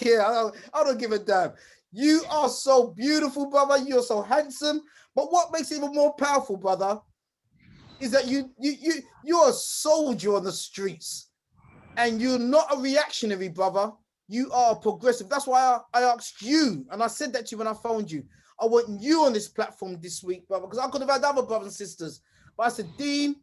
care. I don't give a damn. You are so beautiful, brother. You're so handsome. But what makes it even more powerful, brother, is that you're a soldier on the streets, and you're not a reactionary, brother. You are progressive. That's why I asked you, and I said that to you when I phoned you. I want you on this platform this week, brother, because I could have had other brothers and sisters. But I said, Dean,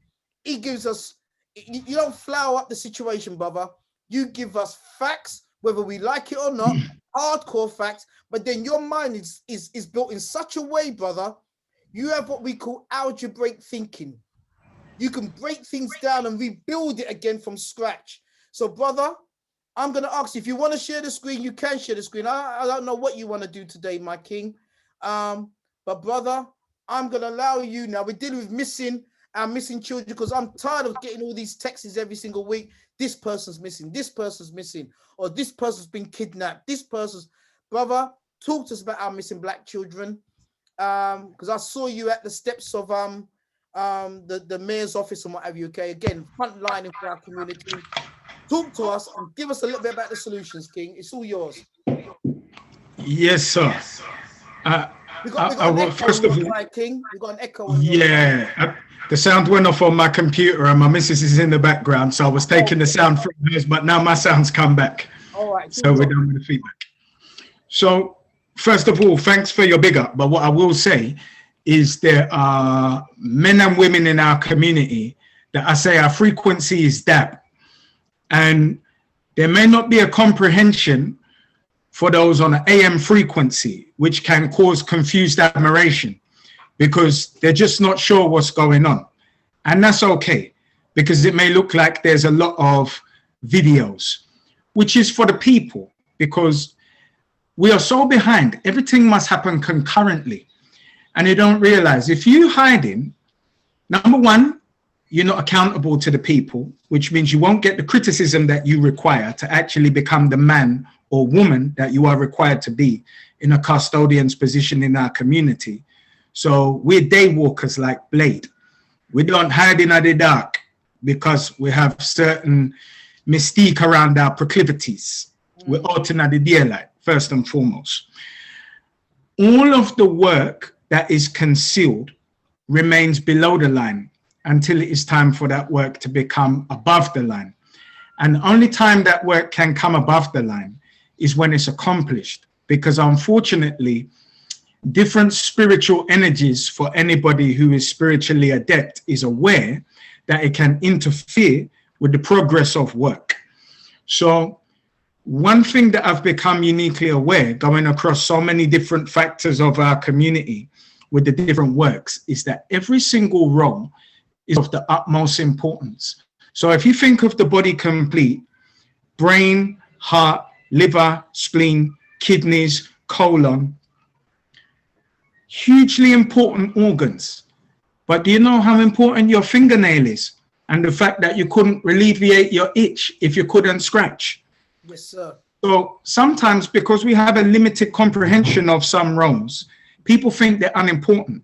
he gives us, you don't flower up the situation, brother. You give us facts, whether we like it or not, hardcore facts, but then your mind is built in such a way, brother. You have what we call algebraic thinking. You can break things down and rebuild it again from scratch. So, brother, I'm going to ask you, if you want to share the screen, you can share the screen. I don't know what you want to do today, my king. But, brother, I'm going to allow you now. We're dealing with our missing children, because I'm tired of getting all these texts every single week. This person's missing, or this person's been kidnapped. This person's, brother, talk to us about our missing black children. Because I saw you at the steps of the mayor's office and what have you. Okay, again, front line for our community. Talk to us and give us a little bit about the solutions, King. It's all yours. Yes, sir. We got an echo first of all, King. We got an echo. The sound went off on my computer, and my missus is in the background, so I was taking the sound from hers, but now my sound's come back. All right. So we're done with the feedback. So first of all, thanks for your big up. But what I will say is there are men and women in our community that I say our frequency is DAB. And there may not be a comprehension for those on an AM frequency, which can cause confused admiration because they're just not sure what's going on. And that's okay, because it may look like there's a lot of videos, which is for the people, because we are so behind. Everything must happen concurrently. And you don't realize if you hiding, number one, you're not accountable to the people, which means you won't get the criticism that you require to actually become the man or woman that you are required to be in a custodian's position in our community. So we're day walkers like Blade. We don't hide in the dark because we have certain mystique around our proclivities. We're out in the daylight, first and foremost. All of the work that is concealed remains below the line until it is time for that work to become above the line. And the only time that work can come above the line is when it's accomplished, because unfortunately, different spiritual energies for anybody who is spiritually adept is aware that it can interfere with the progress of work. So one thing that I've become uniquely aware going across so many different factors of our community with the different works is that every single role is of the utmost importance. So if you think of the body complete, brain, heart, liver, spleen, kidneys, colon, hugely important organs. But do you know how important your fingernail is? And the fact that you couldn't alleviate your itch if you couldn't scratch. Yes, sir. So sometimes because we have a limited comprehension of some roles, people think they're unimportant.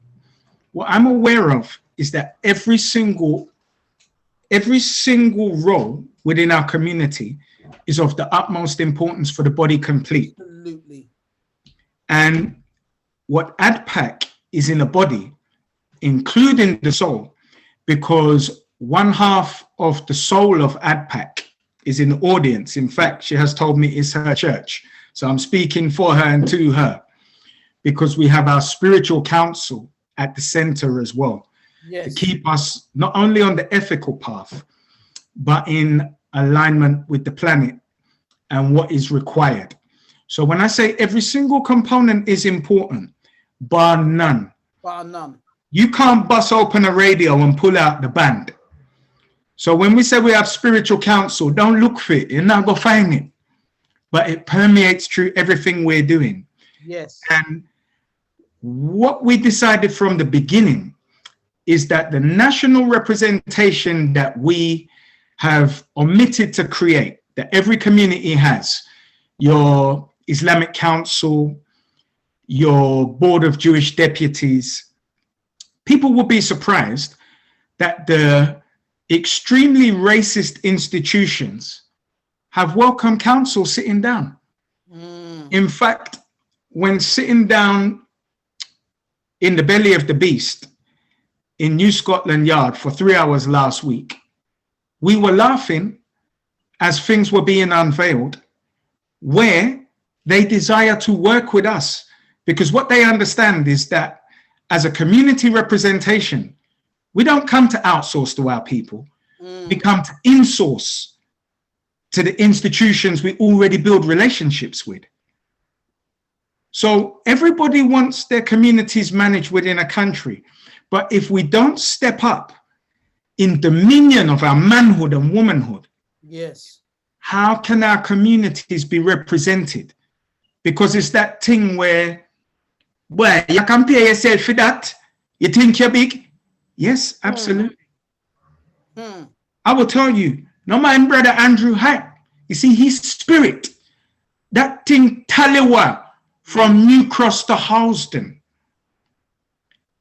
What I'm aware of is that every single role within our community is of the utmost importance for the body complete. Absolutely. And what ADPAC is in a body, including the soul, because one half of the soul of ADPAC is in the audience. In fact, she has told me it's her church. So I'm speaking for her and to her, because we have our spiritual council at the center as well. Yes. To keep us not only on the ethical path, but in alignment with the planet and what is required. So when I say every single component is important, bar none. Bar none. You can't bust open a radio and pull out the band. So when we say we have spiritual counsel, don't look for it. You're not going to find it. But it permeates through everything we're doing. Yes. And what we decided from the beginning is that the national representation that we have omitted to create, that every community has, your Islamic Council, your Board of Jewish Deputies, people will be surprised that the extremely racist institutions have welcome council sitting down. In fact, when sitting down in the belly of the beast in New Scotland Yard for 3 hours last week, we were laughing as things were being unveiled, where they desire to work with us, because what they understand is that as a community representation, we don't come to outsource to our people. We come to insource to the institutions we already build relationships with. So everybody wants their communities managed within a country. But if we don't step up in dominion of our manhood and womanhood, yes, how can our communities be represented? Because it's that thing where, well, you compare yourself for that. You think you're big? Yes, absolutely. I will tell you, no mind brother Andrew Hyde. You see, his spirit, that thing Taliwa from New Cross to Halston,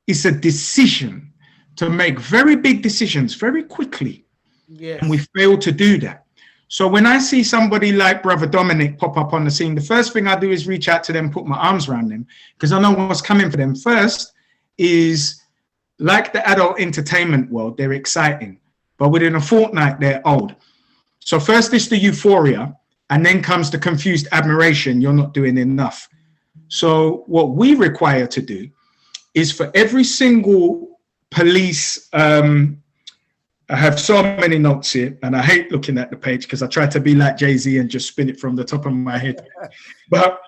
is a decision to make very big decisions very quickly. Yes. And we fail to do that. So when I see somebody like Brother Dominic pop up on the scene, the first thing I do is reach out to them, put my arms around them, because I know what's coming for them. First is, like the adult entertainment world, they're exciting, but within a fortnight, they're old. So first is the euphoria, and then comes the confused admiration. You're not doing enough. So what we require to do is for every single police, I have so many notes here, and I hate looking at the page because I try to be like Jay-Z and just spin it from the top of my head. But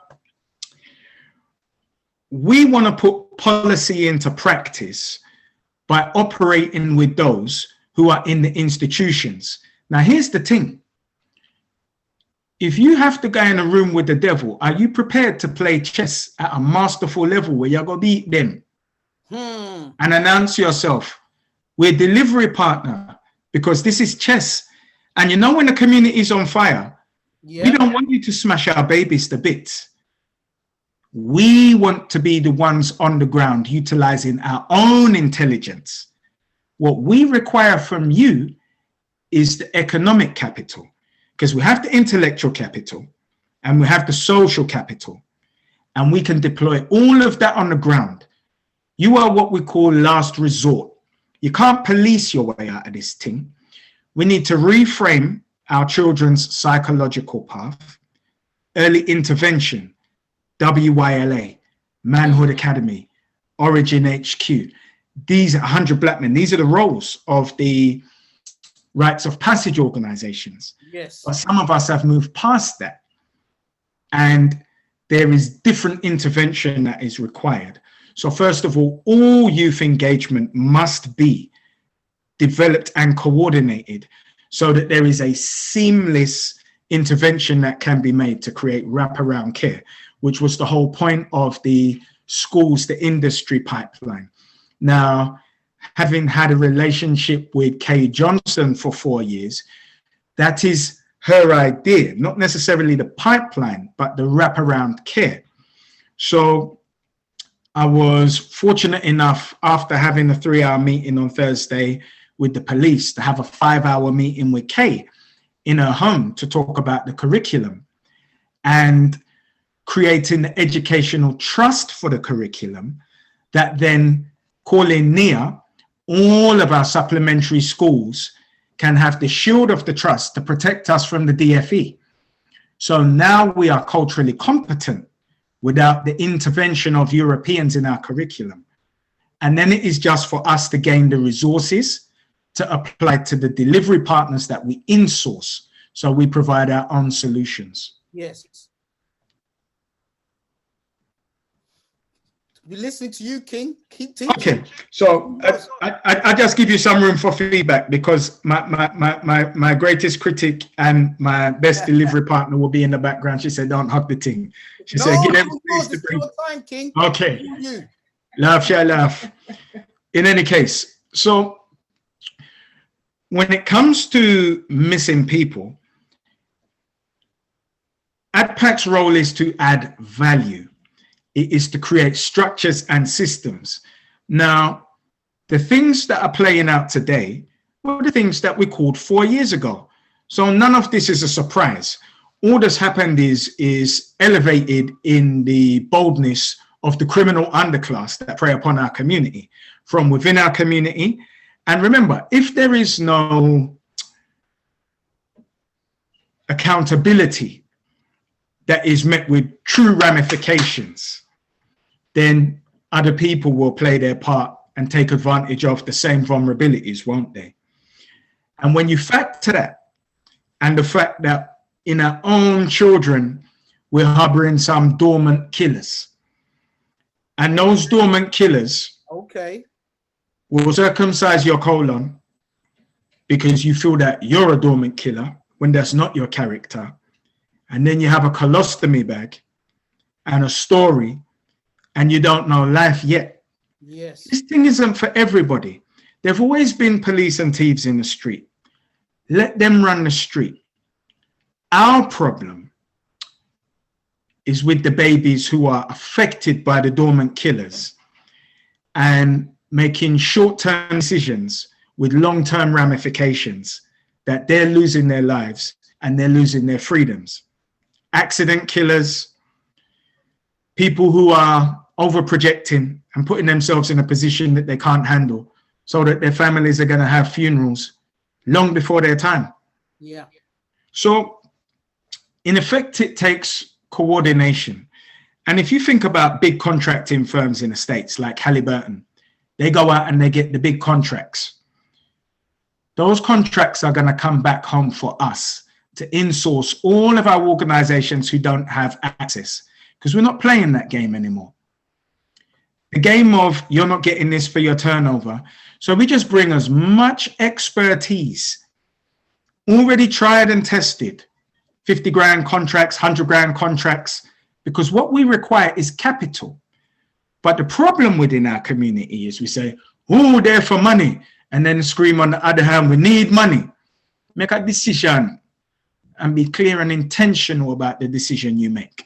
we want to put policy into practice by operating with those who are in the institutions. Now, here's the thing. If you have to go in a room with the devil, are you prepared to play chess at a masterful level where you're going to beat them? And announce yourself, we're delivery partner, because this is chess. And you know when the community is on fire, we don't want you to smash our babies to bits. We want to be the ones on the ground utilizing our own intelligence. What we require from you is the economic capital, because we have the intellectual capital and we have the social capital, and we can deploy all of that on the ground. You are what we call last resort. You can't police your way out of this thing. We need to reframe our children's psychological path, early intervention, WYLA, Manhood Academy, Origin HQ. These are 100 Black Men. These are the roles of the rites of passage organizations. Yes. But some of us have moved past that. And there is different intervention that is required. So first of all youth engagement must be developed and coordinated so that there is a seamless intervention that can be made to create wraparound care, which was the whole point of the schools to industry pipeline. Now, having had a relationship with Kay Johnson for 4 years, that is her idea, not necessarily the pipeline, but the wraparound care. So I was fortunate enough, after having a 3-hour meeting on Thursday with the police, to have a 5-hour meeting with Kay in her home to talk about the curriculum and creating the educational trust for the curriculum that then, calling NIA, all of our supplementary schools can have the shield of the trust to protect us from the DFE. So now we are culturally competent without the intervention of Europeans in our curriculum. And then it is just for us to gain the resources to apply to the delivery partners that we insource. So we provide our own solutions. Yes. We're listening to you, King. Keep teaching. Okay, so I just give you some room for feedback, because my greatest critic and my best delivery partner will be in the background. She said, "Don't hug the thing." She said, "Give them space to breathe." Time, King. Okay, laugh, shall laugh. In any case, so when it comes to missing people, ADPAC's role is to add value. It is to create structures and systems. Now, the things that are playing out today were the things that we called 4 years ago. So none of this is a surprise. all that's happened is elevated in the boldness of the criminal underclass that prey upon our community from within our community. And remember, if there is no accountability that is met with true ramifications, then other people will play their part and take advantage of the same vulnerabilities, won't they? And when you factor that, and the fact that in our own children, we're harboring some dormant killers, and those dormant killers will circumcise your colon because you feel that you're a dormant killer when that's not your character. And then you have a colostomy bag and a story, and you don't know life yet. Yes. This thing isn't for everybody. There've always been police and thieves in the street. Let them run the street. Our problem is with the babies who are affected by the dormant killers and making short-term decisions with long-term ramifications, that they're losing their lives and they're losing their freedoms. Accident killers, people who are over-projecting and putting themselves in a position that they can't handle so that their families are going to have funerals long before their time. Yeah. So, in effect, it takes coordination. And if you think about big contracting firms in the States like Halliburton, they go out and they get the big contracts. Those contracts are going to come back home for us to insource all of our organizations who don't have access, because we're not playing that game anymore. The game of you're not getting this for your turnover. So we just bring as much expertise, already tried and tested, 50 grand contracts, 100 grand contracts, because what we require is capital. But the problem within our community is we say, oh, they're for money, and then scream on the other hand, we need money. Make a decision and be clear and intentional about the decision you make.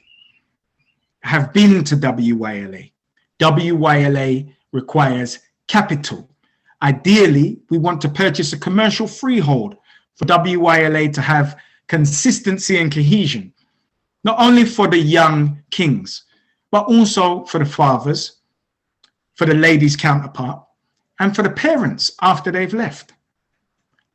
Have been to WYLA. WYLA requires capital. Ideally, we want to purchase a commercial freehold for WYLA to have consistency and cohesion, not only for the young kings, but also for the fathers, for the ladies' counterpart, and for the parents after they've left.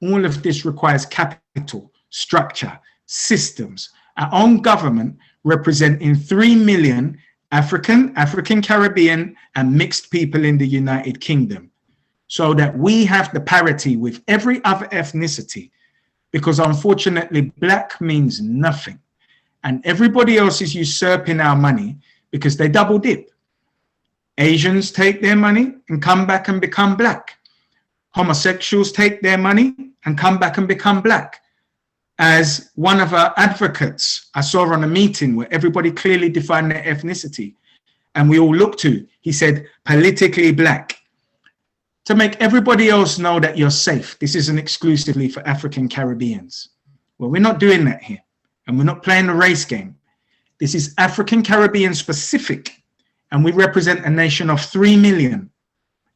All of this requires capital, structure, systems, our own government representing 3 million African, Caribbean, and mixed people in the United Kingdom, so that we have the parity with every other ethnicity, because unfortunately, black means nothing. And everybody else is usurping our money because they double dip. Asians take their money and come back and become black. Homosexuals take their money and come back and become black. As one of our advocates I saw on a meeting where everybody clearly defined their ethnicity, and we all looked to, he said, politically black. To make everybody else know that you're safe. This isn't exclusively for African Caribbeans. Well, we're not doing that here, and we're not playing a race game. This is African Caribbean specific, and we represent a nation of 3 million,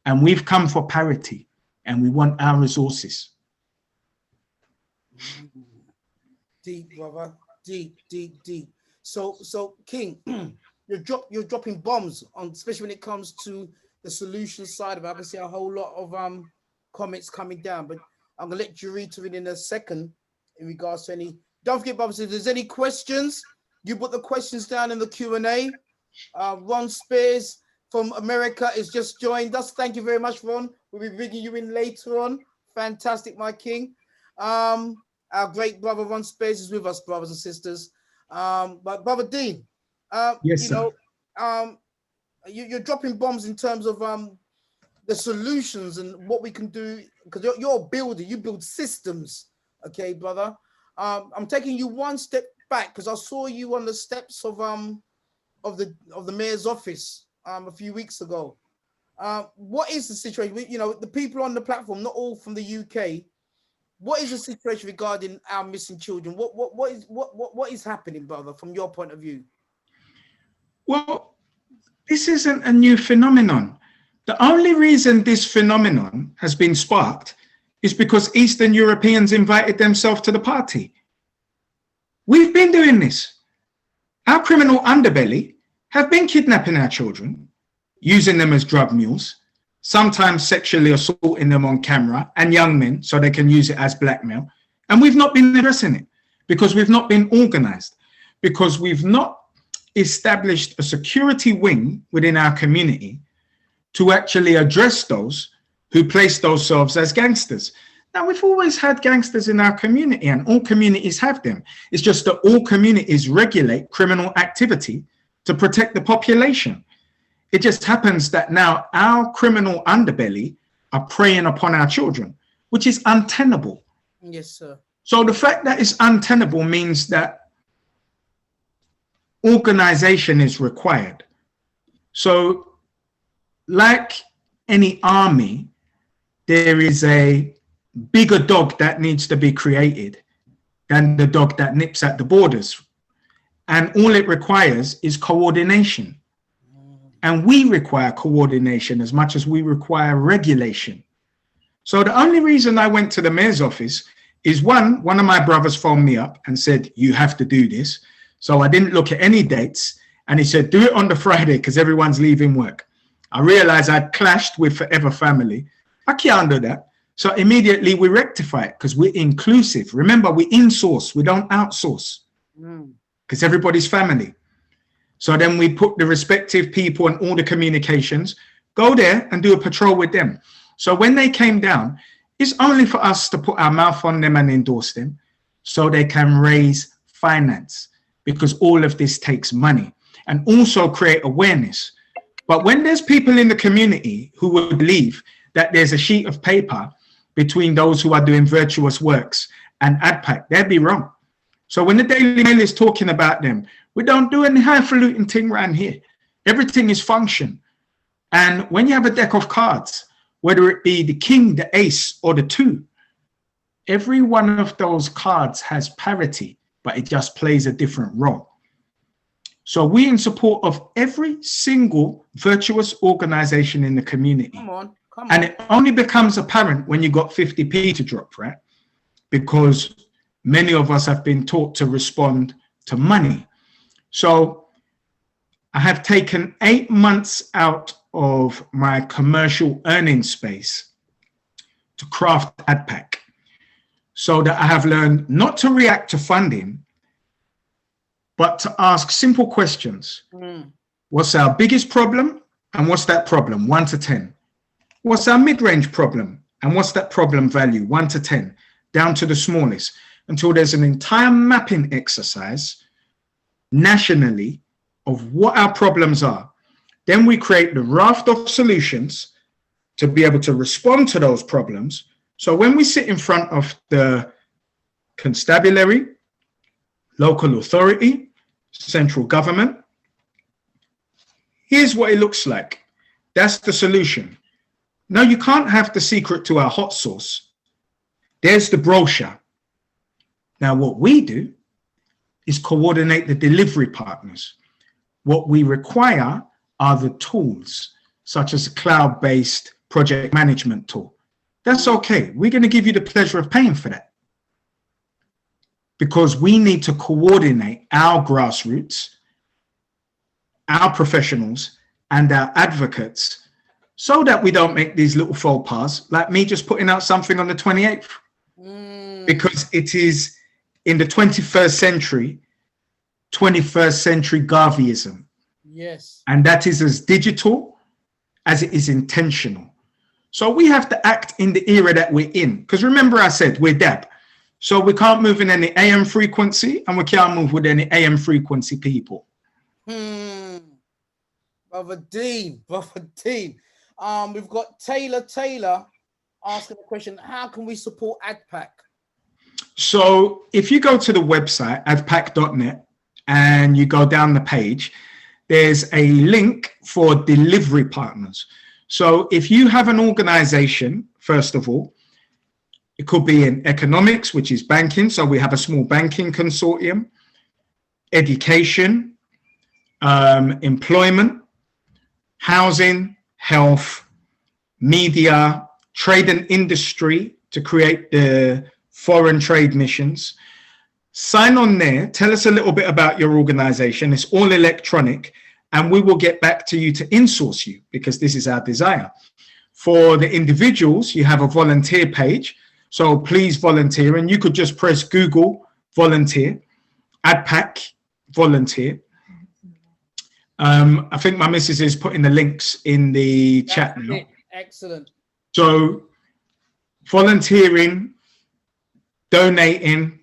and we've come for parity, and we want our resources. Deep, brother, deep. So King, you're dropping bombs on, especially when it comes to the solution side of it. I can see a whole lot of comments coming down, but I'm gonna let Jurita in a second in regards to any. Don't forget, brothers, if there's any questions, you put the questions down in the Q&A. Ron Spears from America has just joined us. Thank you very much, Ron. We'll be bringing you in later on. Fantastic, my king. Our great brother Ron Spears is with us, brothers and sisters. But Brother Dean, yes, you're dropping bombs in terms of the solutions and what we can do, because you're a builder. You build systems, okay, brother. I'm taking you one step back because I saw you on the steps of the mayor's office a few weeks ago. What is the situation? You know, the people on the platform, not all from the UK. What is the situation regarding our missing children? What is happening, brother, from your point of view? Well, this isn't a new phenomenon. The only reason this phenomenon has been sparked is because Eastern Europeans invited themselves to the party. We've been doing this. Our criminal underbelly have been kidnapping our children, using them as drug mules, sometimes sexually assaulting them on camera, and young men, so they can use it as blackmail. And we've not been addressing it because we've not been organized, because we've not established a security wing within our community to actually address those who place themselves as gangsters. Now, we've always had gangsters in our community, and all communities have them. It's just that all communities regulate criminal activity to protect the population. It just happens that now our criminal underbelly are preying upon our children, which is untenable. Yes, sir. So the fact that it's untenable means that organization is required. So like any army, there is a bigger dog that needs to be created than the dog that nips at the borders. And all it requires is coordination. And we require coordination as much as we require regulation. So the only reason I went to the mayor's office is one of my brothers phoned me up and said, you have to do this. So I didn't look at any dates. And he said, do it on the Friday because everyone's leaving work. I realized I'd clashed with Forever Family. I can't do that. So immediately we rectify it because we're inclusive. Remember, we insource, we don't outsource because everybody's family. So then we put the respective people and all the communications, go there and do a patrol with them. So when they came down, it's only for us to put our mouth on them and endorse them so they can raise finance, because all of this takes money, and also create awareness. But when there's people in the community who would believe that there's a sheet of paper between those who are doing virtuous works and ADPAC, they'd be wrong. So when the Daily Mail is talking about them, we don't do any highfalutin thing around here. Everything is function. And when you have a deck of cards, whether it be the king, the ace, or the two, every one of those cards has parity, but it just plays a different role. So we in support of every single virtuous organization in the community. Come on. And it only becomes apparent when you got 50p to drop, right? Because many of us have been taught to respond to money. So I have taken 8 months out of my commercial earning space to craft ADPAC, so that I have learned not to react to funding, but to ask simple questions. What's our biggest problem? And what's that problem? 1 to 10. What's our mid-range problem? And what's that problem value? 1 to 10, down to the smallest, until there's an entire mapping exercise nationally of what our problems are. Then we create the raft of solutions to be able to respond to those problems. So when we sit in front of the constabulary, local authority, central government, here's what it looks like. That's the solution. Now, you can't have the secret to our hot sauce. There's the brochure. Now, what we do is coordinate the delivery partners. What we require are the tools, such as a cloud-based project management tool. That's okay. We're going to give you the pleasure of paying for that, because we need to coordinate our grassroots, our professionals, and our advocates, so that we don't make these little faux pas, like me just putting out something on the 28th, because it is in the 21st century Garveyism. Yes. And that is as digital as it is intentional. So we have to act in the era that we're in. Because remember I said we're DAB. So we can't move in any AM frequency, and we can't move with any AM frequency people. Brother Dean. We've got Taylor asking the question, how can we support ADPAC? So if you go to the website, adpac.net, and you go down the page, there's a link for delivery partners. So if you have an organization, first of all, it could be in economics, which is banking. So we have a small banking consortium, education, employment, housing, health, media, trade and industry to create the foreign trade missions, sign on there, tell us a little bit about your organization. It's all electronic, and we will get back to you to insource you, because this is our desire. For the individuals, you have a volunteer page, so please volunteer, and you could just press Google volunteer, AdPack volunteer. I think my missus is putting the links in the chat now. Excellent. So volunteering, donating,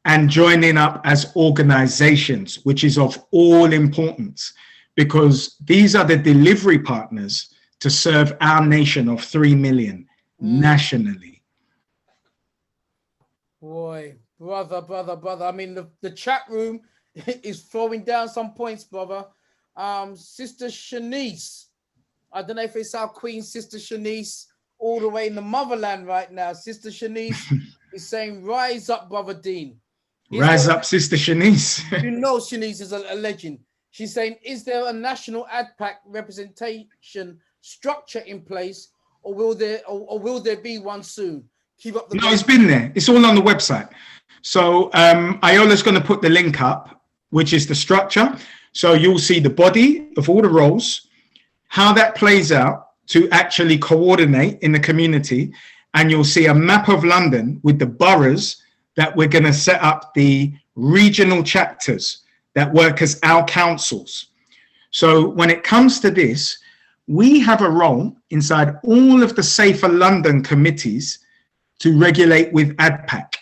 and joining up as organizations, which is of all importance, because these are the delivery partners to serve our nation of 3 million nationally. Boy, brother. I mean, the chat room is throwing down some points, brother. Sister Shanice, I don't know if it's our Queen, Sister Shanice, all the way in the motherland right now. Sister Shanice is saying, rise up, Brother Dean. Rise up, Sister Shanice. You know Shanice is a legend. She's saying, is there a national AdPack representation structure in place, or will there be one soon? Keep up the No, it's been there. It's all on the website. So Iola's going to put the link up, which is the structure. So you'll see the body of all the roles, how that plays out to actually coordinate in the community. And you'll see a map of London with the boroughs that we're going to set up the regional chapters that work as our councils. So when it comes to this, we have a role inside all of the Safer London committees to regulate with AdPack.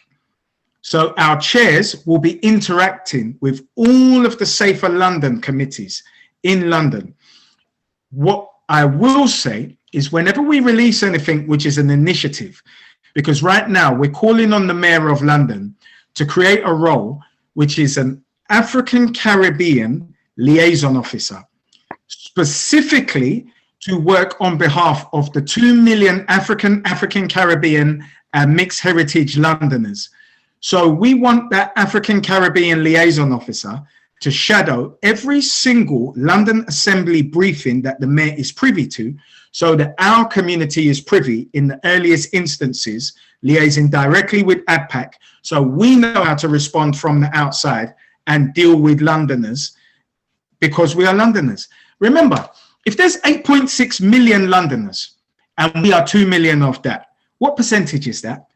So our chairs will be interacting with all of the Safer London committees in London. What I will say is whenever we release anything which is an initiative, because right now we're calling on the Mayor of London to create a role which is an African Caribbean liaison officer, specifically to work on behalf of the 2 million African Caribbean and mixed heritage Londoners. So we want that African Caribbean liaison officer to shadow every single London Assembly briefing that the Mayor is privy to, so that our community is privy in the earliest instances, liaising directly with AdPack, so we know how to respond from the outside and deal with Londoners, because we are Londoners. Remember, if there's 8.6 million Londoners and we are 2 million of that, what percentage is that?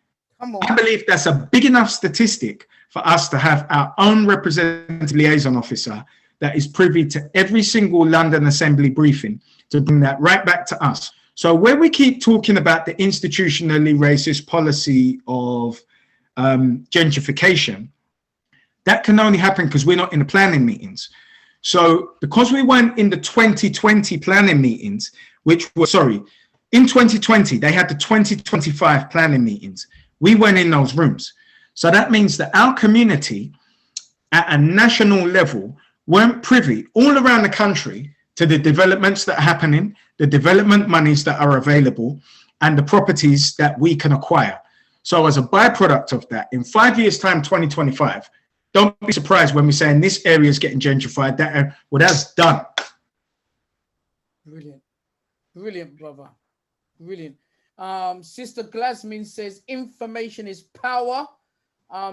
I believe that's a big enough statistic for us to have our own representative liaison officer that is privy to every single London Assembly briefing, to bring that right back to us. So where we keep talking about the institutionally racist policy of gentrification, that can only happen because we're not in the planning meetings. So because we weren't in the 2020 planning meetings, which were, sorry, in 2020, they had the 2025 planning meetings. We went in those rooms. So that means that our community at a national level weren't privy all around the country to the developments that are happening, the development monies that are available, and the properties that we can acquire. So as a byproduct of that, in 5 years' time, 2025, don't be surprised when we're saying this area is getting gentrified. That's done. Brilliant. Brilliant, brother. Brilliant. Sister Glasmin says, information is power.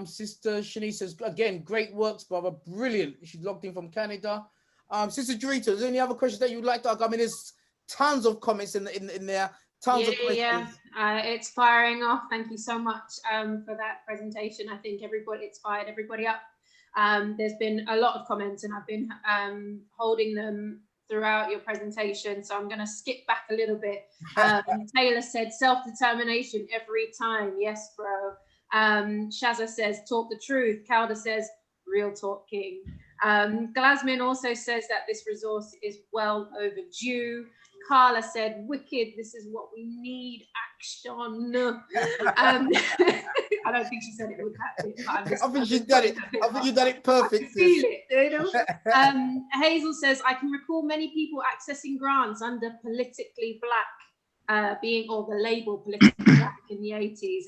Sister Shanice says, again, great works, brother. Brilliant. She's logged in from Canada. Sister Dorita, is there any other questions that you'd like to ask? I mean, there's tons of comments in there. Tons of questions. Yeah. It's firing off. Thank you so much for that presentation. I think it's fired everybody up. There's been a lot of comments, and I've been holding them throughout your presentation, so I'm going to skip back a little bit. Taylor said self-determination every time. Yes, bro. Shazza says talk the truth. Calder says real talk king. Glasmin also says that this resource is well overdue. Carla said wicked, this is what we need, action. I don't think she said it with that bit, I think she's done it. I think you've done it perfect. I feel it, you know? Hazel says, I can recall many people accessing grants under politically black, or the label politically black in the 80s.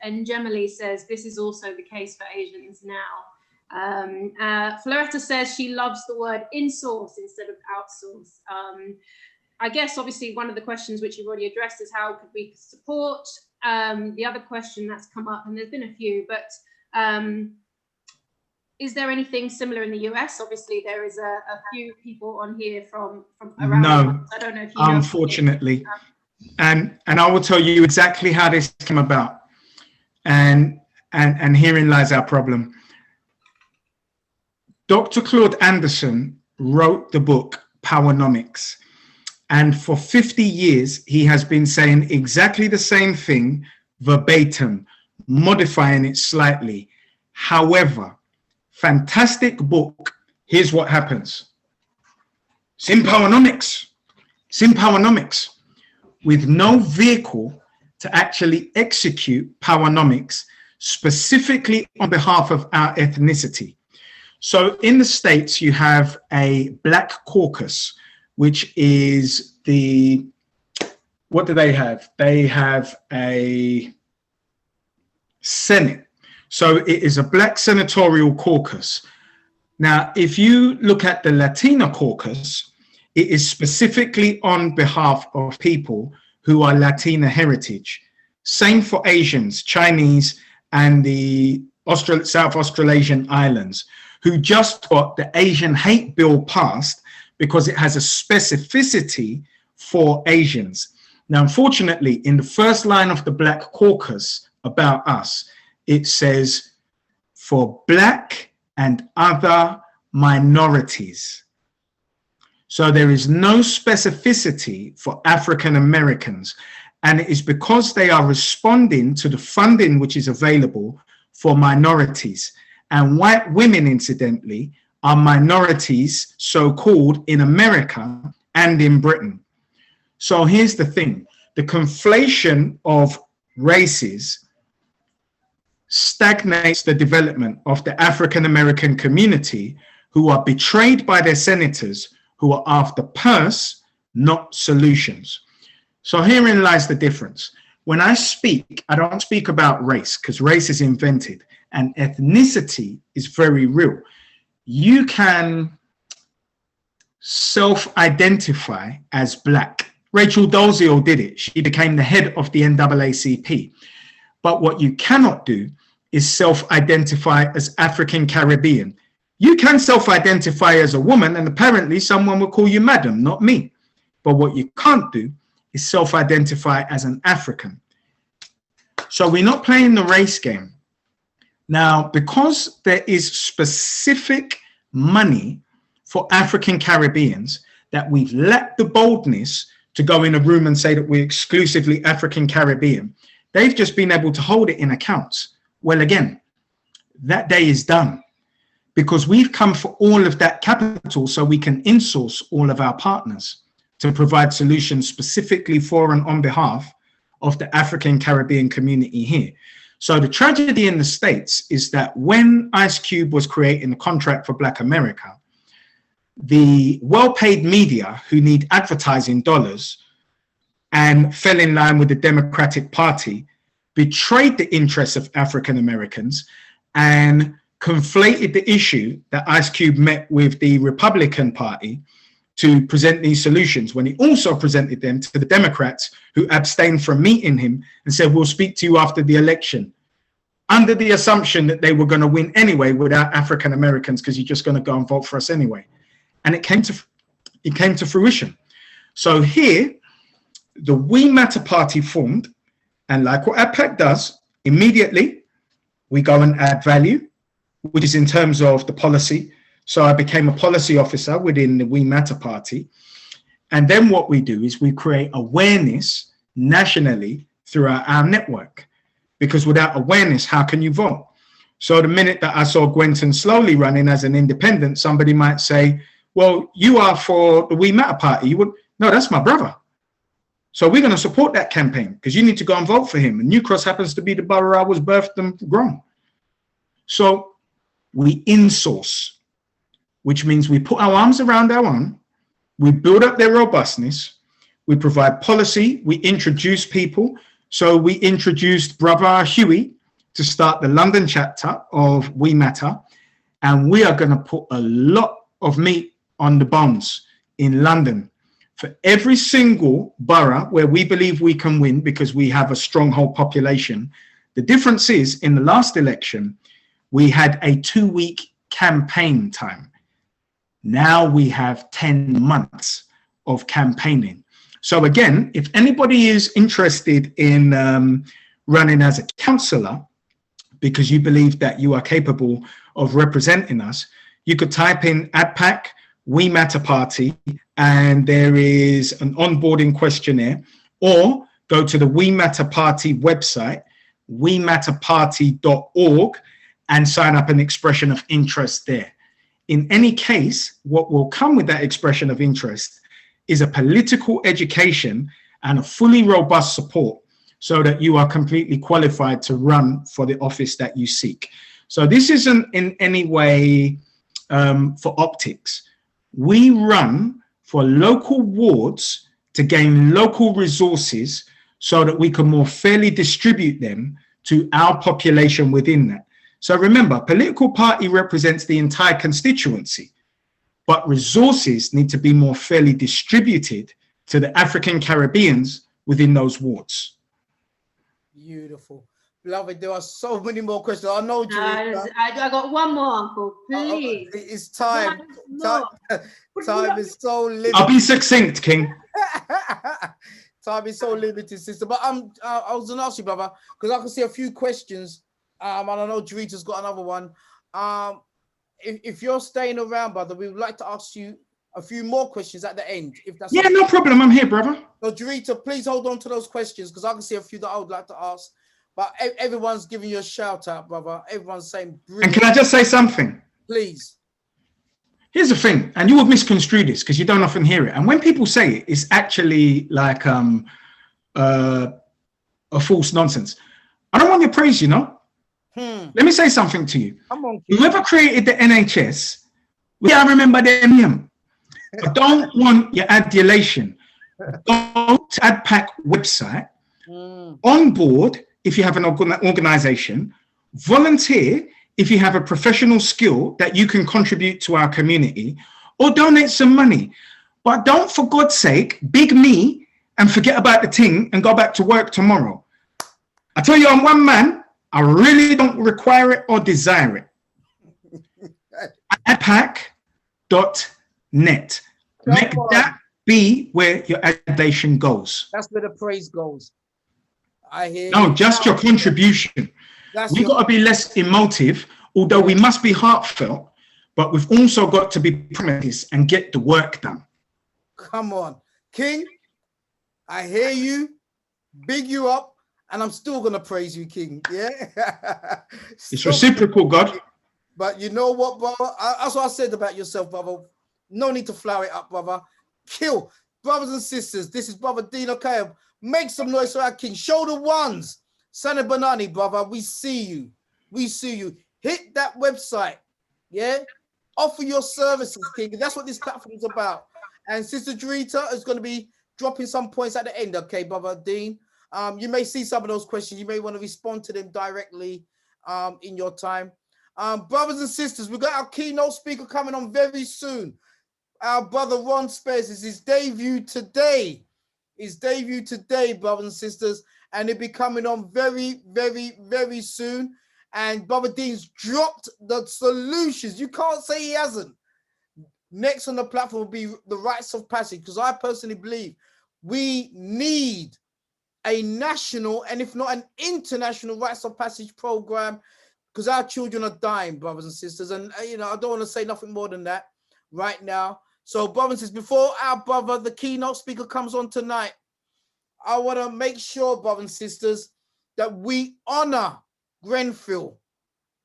And Gemily says, this is also the case for Asians now. Floretta says she loves the word in-source instead of outsource. I guess obviously one of the questions which you've already addressed is how could we support? The other question that's come up, and there's been a few, but is there anything similar in the US? Obviously, there is a few people on here from around. No, I don't know if you know. Unfortunately. And I will tell you exactly how this came about. And herein lies our problem. Dr. Claude Anderson wrote the book Powernomics. And for 50 years, he has been saying exactly the same thing verbatim, modifying it slightly. However, fantastic book. Here's what happens. It's in Powernomics. It's in Powernomics. With no vehicle to actually execute Powernomics specifically on behalf of our ethnicity. So in the States, you have a Black caucus, which is the, what do they have? They have a Senate. So it is a Black senatorial caucus. Now, if you look at the Latina caucus, it is specifically on behalf of people who are Latina heritage. Same for Asians, Chinese, and the South Australasian islands, who just got the Asian hate bill passed because it has a specificity for Asians. Now, unfortunately, in the first line of the Black caucus about us, it says for Black and other minorities. So there is no specificity for African Americans, and it is because they are responding to the funding which is available for minorities. And white women, incidentally, are minorities, so-called, in America and in Britain. So here's the thing. The conflation of races stagnates the development of the African American community, who are betrayed by their senators, who are after purse, not solutions. So herein lies the difference. When I speak, I don't speak about race, because race is invented and ethnicity is very real. You can self-identify as Black. Rachel Dolezal did it. She became the head of the NAACP. But what you cannot do is self-identify as African Caribbean. You can self-identify as a woman, and apparently someone will call you madam, not me. But what you can't do is self-identify as an African. So we're not playing the race game. Now, because there is specific money for African Caribbeans, that we've lacked the boldness to go in a room and say that we're exclusively African Caribbean, they've just been able to hold it in accounts. Well, again, that day is done, because we've come for all of that capital so we can insource all of our partners to provide solutions specifically for and on behalf of the African Caribbean community here. So the tragedy in the States is that when Ice Cube was creating the contract for Black America, the well-paid media who need advertising dollars and fell in line with the Democratic Party betrayed the interests of African Americans and conflated the issue that Ice Cube met with the Republican Party to present these solutions, when he also presented them to the Democrats, who abstained from meeting him and said, we'll speak to you after the election, under the assumption that they were going to win anyway without African Americans, because you're just going to go and vote for us anyway. And it came to fruition. So here, the We Matter Party formed, and like what APAC does, immediately we go and add value, which is in terms of the policy. So I became a policy officer within the We Matter Party. And then what we do is we create awareness nationally throughout our network, because without awareness, how can you vote? So the minute that I saw Gwenton slowly running as an independent, somebody might say, well, you are for the We Matter Party. You would, no, that's my brother. So we're going to support that campaign because you need to go and vote for him. And New Cross happens to be the borough I was birthed and grown. So we insource, which means we put our arms around our own, we build up their robustness, we provide policy, we introduce people. So we introduced Brother Huey to start the London chapter of We Matter, and we are going to put a lot of meat on the bones in London for every single borough where we believe we can win because we have a stronghold population. The difference is, in the last election, we had a 2-week campaign time. Now we have 10 months of campaigning. So again, if anybody is interested in running as a councillor, because you believe that you are capable of representing us, you could type in AdPac, We Matter Party, and there is an onboarding questionnaire, or go to the We Matter Party website, wematterparty.org, and sign up an expression of interest there. In any case, what will come with that expression of interest is a political education and a fully robust support so that you are completely qualified to run for the office that you seek. So this isn't in any way for optics. We run for local wards to gain local resources so that we can more fairly distribute them to our population within that. So remember, political party represents the entire constituency, but resources need to be more fairly distributed to the African Caribbeans within those wards. Beautiful. Beloved, there are so many more questions. I know, I got one more, Uncle, please. It's time. Time is so limited. I'll be succinct, King. Time is so limited, sister. But I was going to ask you, brother, because I can see a few questions. And I know Jarita's got another one. If you're staying around, brother, we would like to ask you a few more questions at the end. If that's no problem. I'm here, brother. So, Jarita, please hold on to those questions because I can see a few that I would like to ask. But everyone's giving you a shout out, brother. Everyone's saying brilliant. And can I just say something? Please. Here's the thing, and you will misconstrue this because you don't often hear it. And when people say it, it's actually like a false nonsense. I don't want your praise, you know. Let me say something to you. Come on, whoever created the NHS, I remember them. I don't want your adulation. Go to AdPac website, on board if you have an organization, volunteer if you have a professional skill that you can contribute to our community, or donate some money. But don't, for God's sake, big me and forget about the thing and go back to work tomorrow. I tell you, I'm one man. I really don't require it or desire it. AdPac.net. Make that be where your adulation goes. That's where the praise goes. I hear. No, just your contribution. We've got to be less emotive, although we must be heartfelt, but we've also got to be pragmatist and get the work done. Come on. King, I hear you, big you up, and I'm still going to praise you, King. Yeah? It's reciprocal, God. But you know what, brother? That's what I said about yourself, brother. No need to flower it up, brother. Kill. Brothers and sisters, this is Brother Dino Kayab. Make some noise for our King. Show the ones. Sonny Banani, brother, we see you. We see you. Hit that website. Yeah? Offer your services, King. That's what this platform is about. And Sister Jarita is going to be dropping some points at the end, okay, Brother Dean? You may see some of those questions. You may want to respond to them directly in your time. Brothers and sisters, we've got our keynote speaker coming on very soon. Our brother Ron Spears is his debut today. His debut today, brothers and sisters. And he'll be coming on very, very, very soon. And Brother Dean's dropped the solutions. You can't say he hasn't. Next on the platform will be the rites of passage, because I personally believe we need a national, and if not an international, rites of passage program, because our children are dying, brothers and sisters. And, you know, I don't want to say nothing more than that right now. So, brothers and sisters, before our brother, the keynote speaker, comes on tonight, I want to make sure, brothers and sisters, that we honor Grenfell.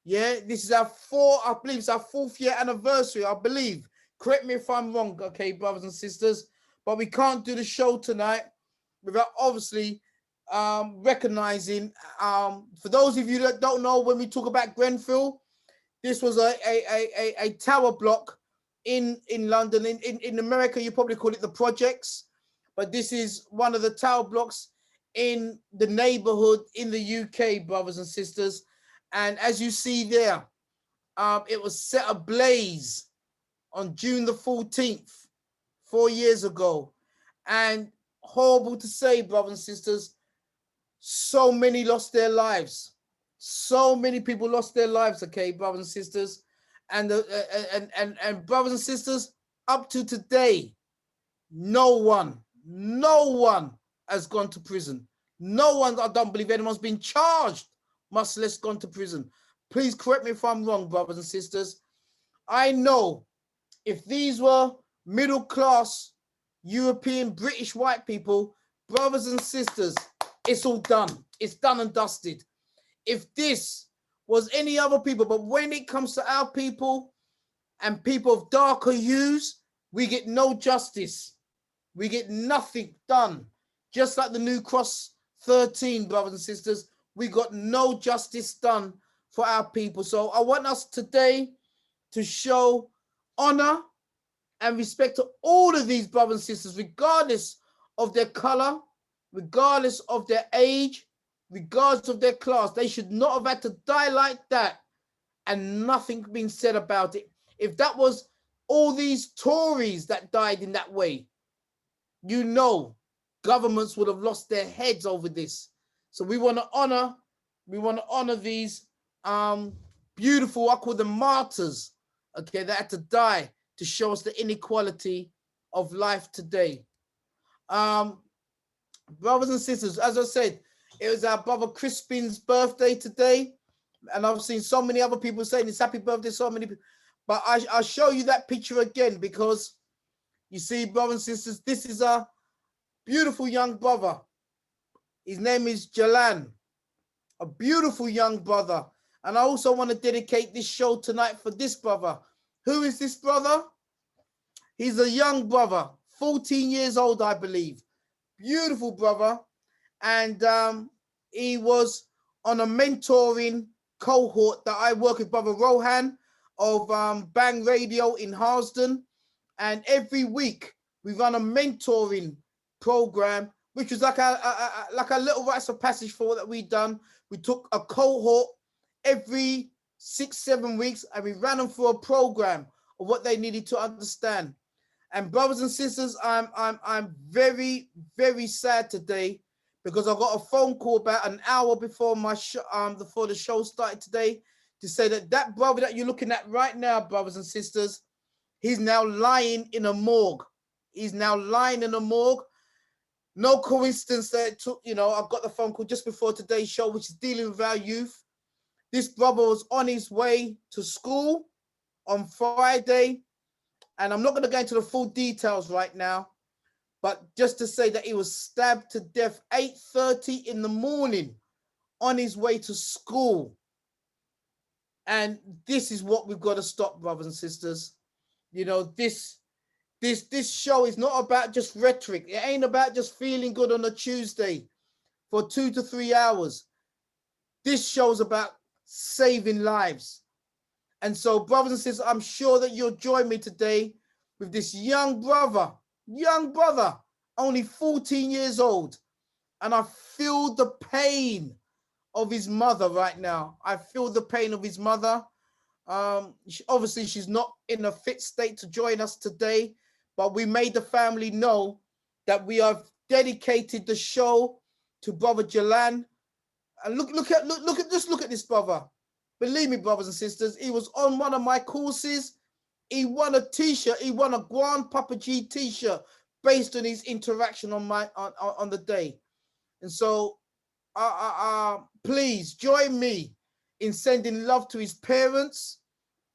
Yeah, this is our I believe it's our 4th year anniversary, I believe. Correct me if I'm wrong, okay, brothers and sisters, but we can't do the show tonight without obviously recognizing, for those of you that don't know, when we talk about Grenfell, this was a tower block in London. In America, you probably call it the projects, but this is one of the tower blocks in the neighborhood in the UK, brothers and sisters. And as you see there, it was set ablaze on June the 14th, 4 years ago. And horrible to say, brothers and sisters, so many lost their lives. So many people lost their lives, okay, brothers and sisters. And and brothers and sisters, up to today, no one has gone to prison. No one, I don't believe anyone's been charged, much less gone to prison. Please correct me if I'm wrong, brothers and sisters. I know if these were middle class European, British white people, brothers and sisters, it's all done. It's done and dusted. If this was any other people, but when it comes to our people and people of darker hues, we get no justice. We get nothing done. Just like the New Cross 13, brothers and sisters, we got no justice done for our people. So I want us today to show honor and respect to all of these brothers and sisters, regardless of their color, regardless of their age, regardless of their class. They should not have had to die like that and nothing being said about it. If that was all these Tories that died in that way, you know, governments would have lost their heads over this. So we want to honor these beautiful, I call them martyrs, okay, that had to die to show us the inequality of life today. Brothers and sisters, as I said, it was our brother Crispin's birthday today, and I've seen so many other people saying it's happy birthday, so many people, but I'll show you that picture again, because you see, brothers and sisters, this is a beautiful young brother. His name is Jalan, a beautiful young brother. And I also want to dedicate this show tonight for this brother. Who is this brother? He's a young brother, 14 years old, I believe. Beautiful brother. And he was on a mentoring cohort that I work with Brother Rohan of Bang Radio in Harsden. And every week we run a mentoring program, which was like a little rites of passage for what that we done. We took a cohort every 6-7 weeks and we ran them through a program of what they needed to understand. And brothers and sisters, I'm very, very sad today because I got a phone call about an hour before my before the show started today to say that that brother that you're looking at right now, brothers and sisters, he's now lying in a morgue. He's now lying in a morgue. No coincidence that it took, you know, I got the phone call just before today's show, which is dealing with our youth. This brother was on his way to school on Friday. And I'm not going to go into the full details right now, but just to say that he was stabbed to death 8:30 in the morning on his way to school. And this is what we've got to stop, brothers and sisters. You know, this show is not about just rhetoric. It ain't about just feeling good on a Tuesday for 2 to 3 hours. This show's about saving lives. And so, brothers and sisters, I'm sure that you'll join me today with this young brother, only 14 years old. And I feel the pain of his mother right now. I feel the pain of his mother. Obviously, she's not in a fit state to join us today, but we made the family know that we have dedicated the show to Brother Jalan. And look at this brother. Believe me, brothers and sisters, he was on one of my courses. He won a t-shirt. He won a Grand Papa G t-shirt based on his interaction on the day. And so, please join me in sending love to his parents,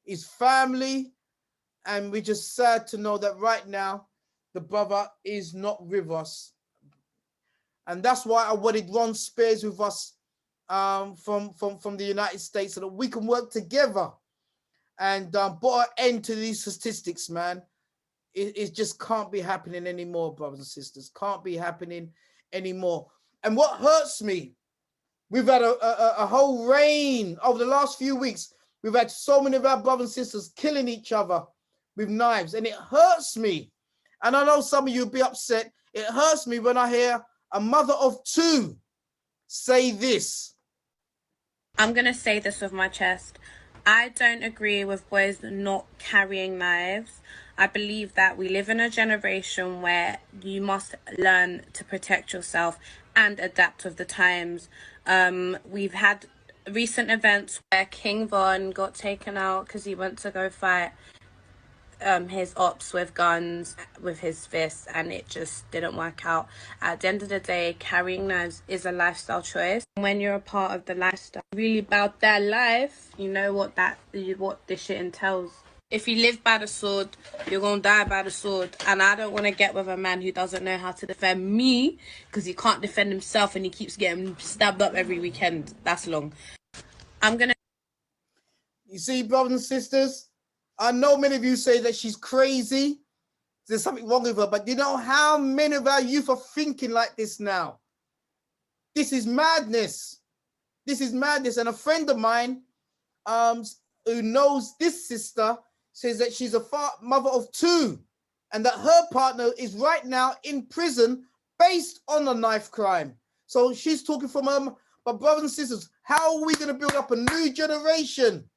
his family, and we're just sad to know that right now the brother is not with us. And that's why I wanted Ron Spears with us from the United States, so that we can work together and put an end to these statistics, man. It just can't be happening anymore, brothers and sisters. Can't be happening anymore. And what hurts me, we've had a whole reign over the last few weeks. We've had so many of our brothers and sisters killing each other with knives, and it hurts me. And I know some of you will be upset. It hurts me when I hear a mother of two say this. I'm going to say this with my chest. I don't agree with boys not carrying knives. I believe that we live in a generation where you must learn to protect yourself and adapt with the times. We've had recent events where King Von got taken out because he went to go fight his ops with guns with his fists, and it just didn't work out. At the end of the day, carrying knives is a lifestyle choice. When you're a part of the lifestyle, really about that life, you know what this shit entails. If you live by the sword, you're gonna die by the sword. And I don't want to get with a man who doesn't know how to defend me because he can't defend himself and he keeps getting stabbed up every weekend. That's long. You see, brothers and sisters, I know many of you say that she's crazy. There's something wrong with her, but you know how many of our youth are thinking like this now? This is madness. This is madness. And a friend of mine who knows this sister says that she's a mother of 2 and that her partner is right now in prison based on a knife crime. So she's talking from her. But brothers and sisters, how are we going to build up a new generation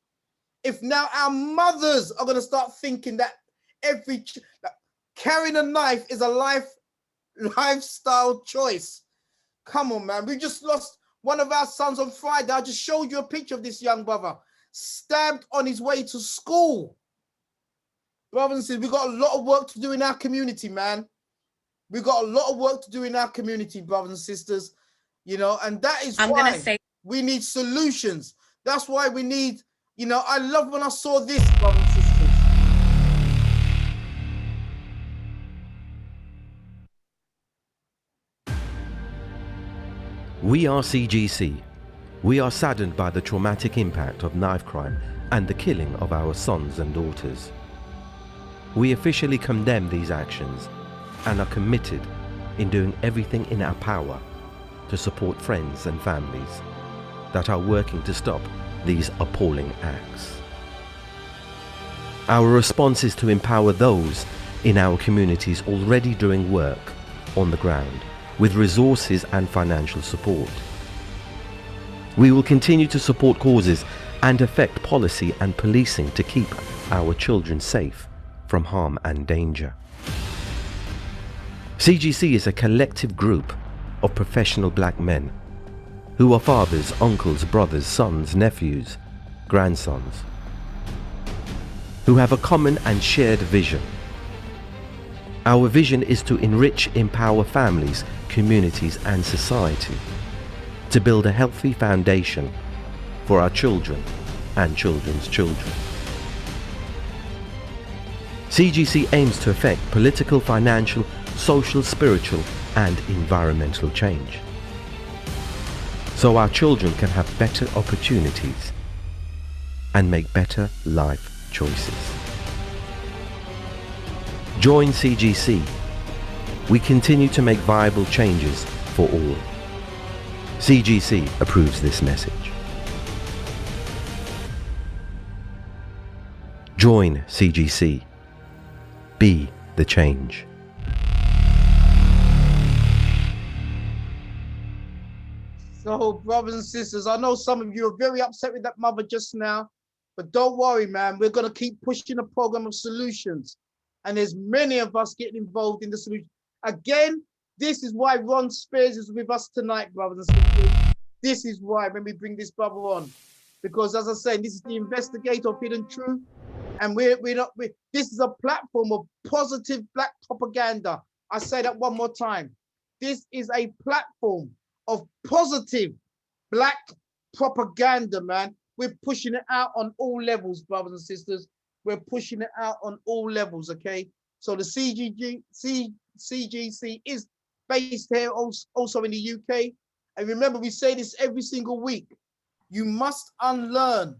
if now our mothers are going to start thinking that carrying a knife is a lifestyle choice? Come on, man. We just lost one of our sons on Friday. I just showed you a picture of this young brother stabbed on his way to school. Brothers and sisters, we've got a lot of work to do in our community, man. We've got a lot of work to do in our community, brothers and sisters, you know, and that is why we need solutions. That's why we need, you know, I love when I saw this, brothers and sisters. We are CGC. We are saddened by the traumatic impact of knife crime and the killing of our sons and daughters. We officially condemn these actions and are committed in doing everything in our power to support friends and families that are working to stop these appalling acts. Our response is to empower those in our communities already doing work on the ground with resources and financial support. We will continue to support causes and affect policy and policing to keep our children safe from harm and danger. CGC is a collective group of professional black men who are fathers, uncles, brothers, sons, nephews, grandsons, who have a common and shared vision. Our vision is to enrich, empower families, communities and society to build a healthy foundation for our children and children's children. CGC aims to effect political, financial, social, spiritual and environmental change so our children can have better opportunities and make better life choices. Join CGC. We continue to make viable changes for all. CGC approves this message. Join CGC. Be the change. So, brothers and sisters, I know some of you are very upset with that mother just now, but don't worry, man. We're going to keep pushing a program of solutions. And there's many of us getting involved in the solution. Again, this is why Ron Spears is with us tonight, brothers and sisters. This is why when we bring this brother on, because as I said, this is the Investigator of Hidden Truth, and this is a platform of positive black propaganda. I say that one more time. This is a platform of positive black propaganda, man. We're pushing it out on all levels, brothers and sisters. We're pushing it out on all levels, okay? So the CGC is based here also in the UK. And remember, we say this every single week. You must unlearn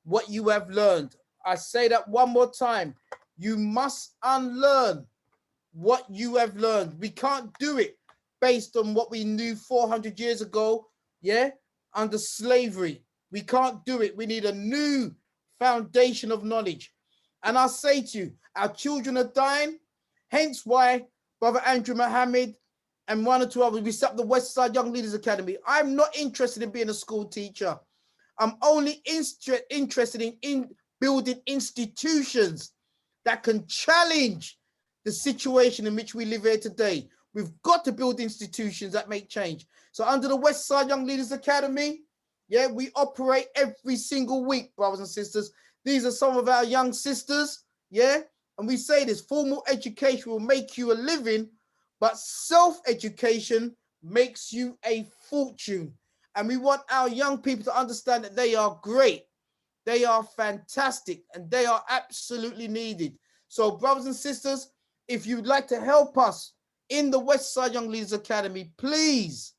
what you have learned. I say that one more time. You must unlearn what you have learned. We can't do it based on what we knew 400 years ago, yeah, under slavery. We can't do it. We need a new foundation of knowledge. And I say to you, our children are dying, hence why Brother Andrew Mohammed and 1 or 2 others, we set up the West Side Young Leaders Academy. I'm not interested in being a school teacher. I'm only interested in building institutions that can challenge the situation in which we live here today. We've got to build institutions that make change. So under the West Side Young Leaders Academy, Yeah, we operate every single week, brothers and sisters. These are some of our young sisters. Yeah, and we say this: formal education will make you a living, but self-education makes you a fortune. And we want our young people to understand that they are great, they are fantastic, and they are absolutely needed. So, brothers and sisters, if you'd like to help us in the Westside Young Leaders Academy, please,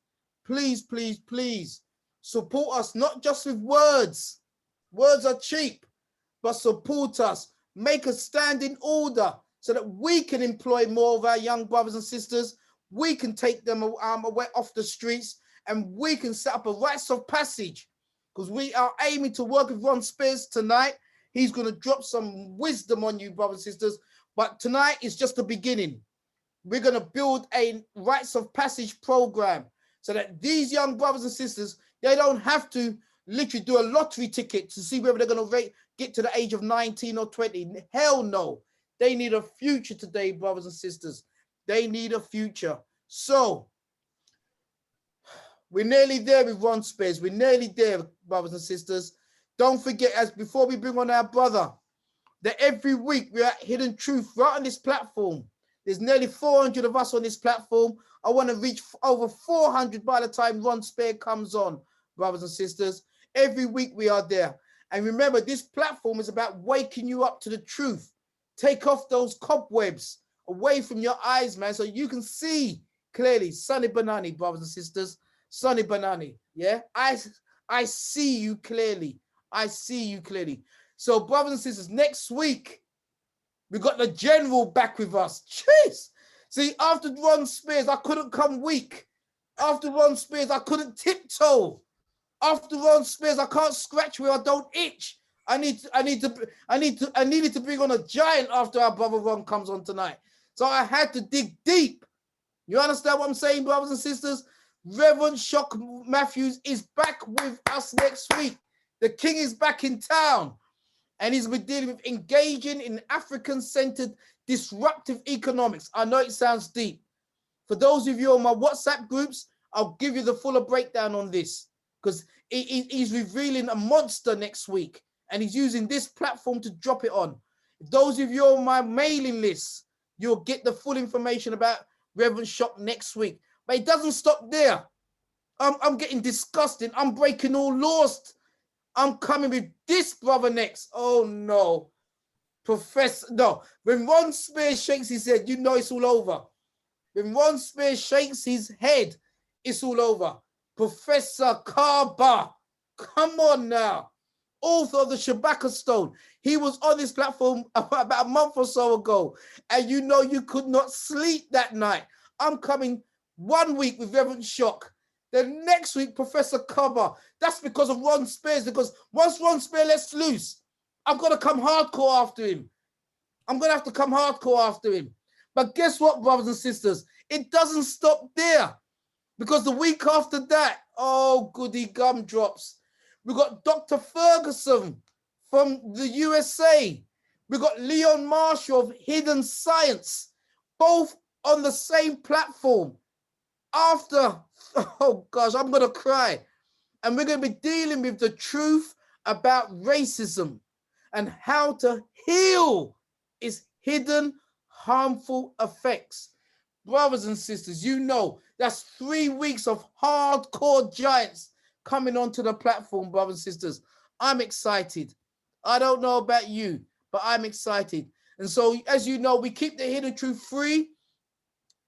please, please, please support us, not just with words. Words are cheap, but support us. Make a standing order so that we can employ more of our young brothers and sisters. We can take them away off the streets, and we can set up a rites of passage, because we are aiming to work with Ron Spears tonight. He's going to drop some wisdom on you, brothers and sisters. But tonight is just the beginning. We're going to build a rites of passage program so that these young brothers and sisters, they don't have to literally do a lottery ticket to see whether they're going to get to the age of 19 or 20. Hell no. They need a future today, brothers and sisters. They need a future. So we're nearly there with Ron Spears. We're nearly there, brothers and sisters. Don't forget, as before we bring on our brother, that every week we're at Hidden Truth right on this platform. There's nearly 400 of us on this platform. I want to reach over 400 by the time Ron Spear comes on, brothers and sisters. Every week we are there. And remember, this platform is about waking you up to the truth. Take off those cobwebs away from your eyes, man, so you can see clearly. Sonny Banani, brothers and sisters. Sonny Banani, yeah? I see you clearly. I see you clearly. So, brothers and sisters, next week, we got the general back with us. Jeez. See, after Ron Spears, I couldn't come weak. After Ron Spears, I couldn't tiptoe. After Ron Spears, I can't scratch where I don't itch. I needed to bring on a giant after our brother Ron comes on tonight. So I had to dig deep. You understand what I'm saying, brothers and sisters? Reverend Shock Matthews is back with us next week. The king is back in town, and he's been dealing with engaging in African-centered disruptive economics. I know it sounds deep. For those of you on my WhatsApp groups, I'll give you the fuller breakdown on this, because he's revealing a monster next week, and he's using this platform to drop it on. If those of you on my mailing list, you'll get the full information about Reverend Shock next week. But it doesn't stop there. I'm getting disgusting. I'm breaking all laws. I'm coming with this brother next. Oh no. No. When Ron Spears shakes his head, you know it's all over. When Ron Spears shakes his head, it's all over. Professor Kaba. Come on now. Author of the Shabaka Stone. He was on this platform about a month or so ago. And you know you could not sleep that night. I'm coming 1 week with Reverend Shock. The next week, Professor Kaba. That's because of Ron Spears. Because once Ron Spears lets loose, I'm going to come hardcore after him. I'm going to have to come hardcore after him. But guess what, brothers and sisters? It doesn't stop there. Because the week after that, oh, goody gumdrops. We got Dr. Ferguson from the USA. We got Leon Marshall of Hidden Science, both on the same platform. After, oh gosh, I'm going to cry. And we're going to be dealing with the truth about racism and how to heal its hidden harmful effects. Brothers and sisters, you know, that's 3 weeks of hardcore giants coming onto the platform, brothers and sisters. I'm excited. I don't know about you, but I'm excited. And so, as you know, we keep the Hidden Truth free.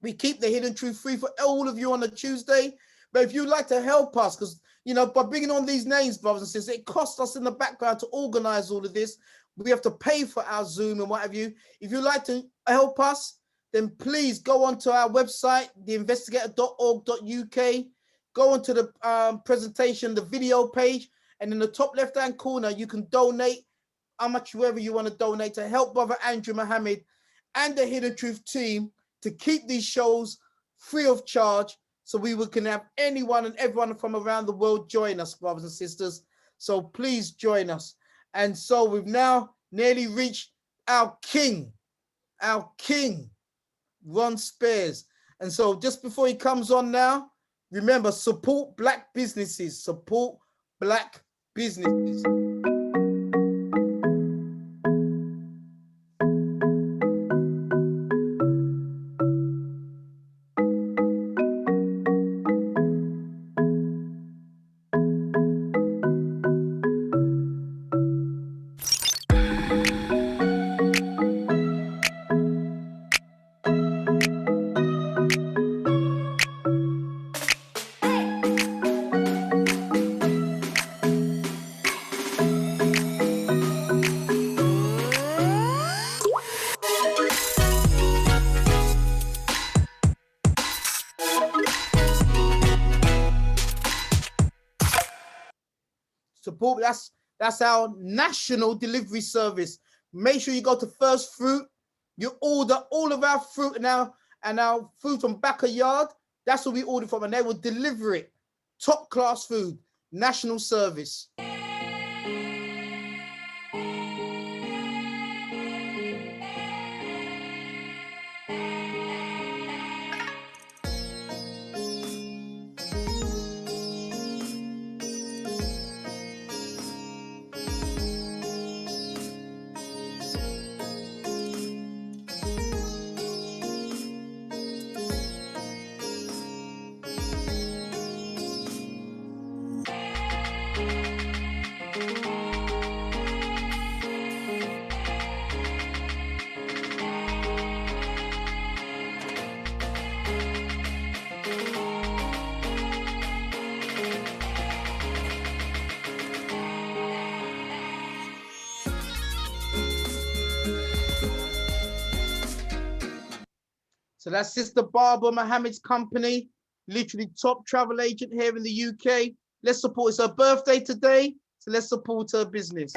We keep the Hidden Truth free for all of you on a Tuesday. But if you'd like to help us, because, you know, by bringing on these names, brothers and sisters, it costs us in the background to organize all of this. We have to pay for our Zoom and what have you. If you'd like to help us, then please go onto our website, theinvestigator.org.uk. Go onto the presentation, the video page, and in the top left-hand corner, you can donate how much, whoever you want to donate, to help Brother Andrew Mohammed and the Hidden Truth team to keep these shows free of charge, so we can have anyone and everyone from around the world join us, brothers and sisters. So please join us. And so we've now nearly reached our king, Ron Spears. And so just before he comes on now, remember, support Black businesses, support black businesses. Support, that's our national delivery service. Make sure you go to First Fruit. You order all of our fruit and our food from Backyard. That's what we order from, and they will deliver it. Top class food, national service. So that's Sister Barbara Mohammed's company, literally top travel agent here in the UK. Let's support, it's her birthday today, so let's support her business.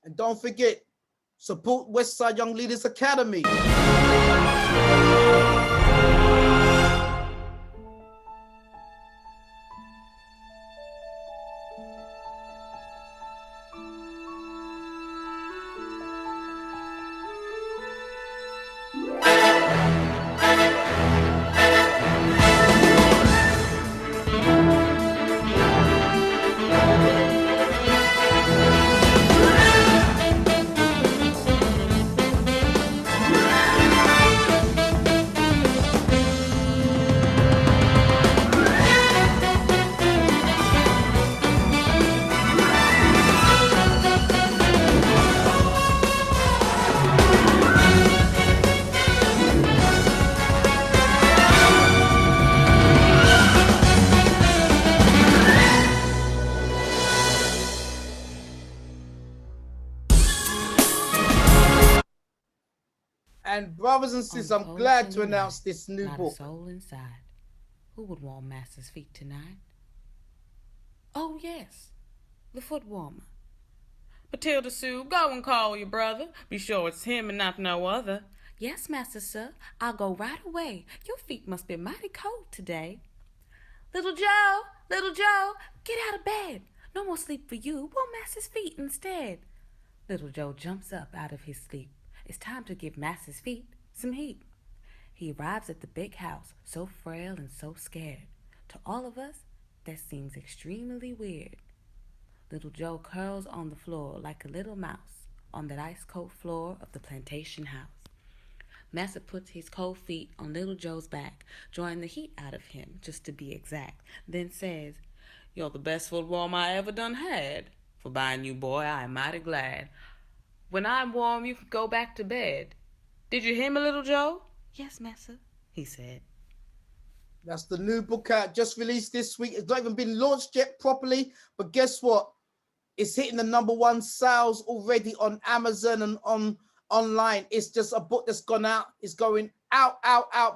And don't forget, support Westside Young Leaders Academy. And brothers and sisters, I'm glad to announce this new book. Not a soul inside. Who would warm Master's feet tonight? Oh, yes, the foot warmer. Matilda Sue, go and call your brother. Be sure it's him and not no other. Yes, Master, sir. I'll go right away. Your feet must be mighty cold today. Little Joe, get out of bed. No more sleep for you. Warm Master's feet instead. Little Joe jumps up out of his sleep. It's time to give Master's feet some heat. He arrives at the big house, so frail and so scared. To all of us, that seems extremely weird. Little Joe curls on the floor like a little mouse on that ice-cold floor of the plantation house. Master puts his cold feet on Little Joe's back, drawing the heat out of him, just to be exact, then says, "You're the best foot warm I ever done had. For buying you, boy, I am mighty glad. When I'm warm, you can go back to bed. Did you hear me, Little Joe?" "Yes, Master," he said. That's the new book out, just released this week. It's not even been launched yet properly, but guess what? It's hitting the #1 sales already on Amazon and on online. It's just a book that's gone out. It's going out,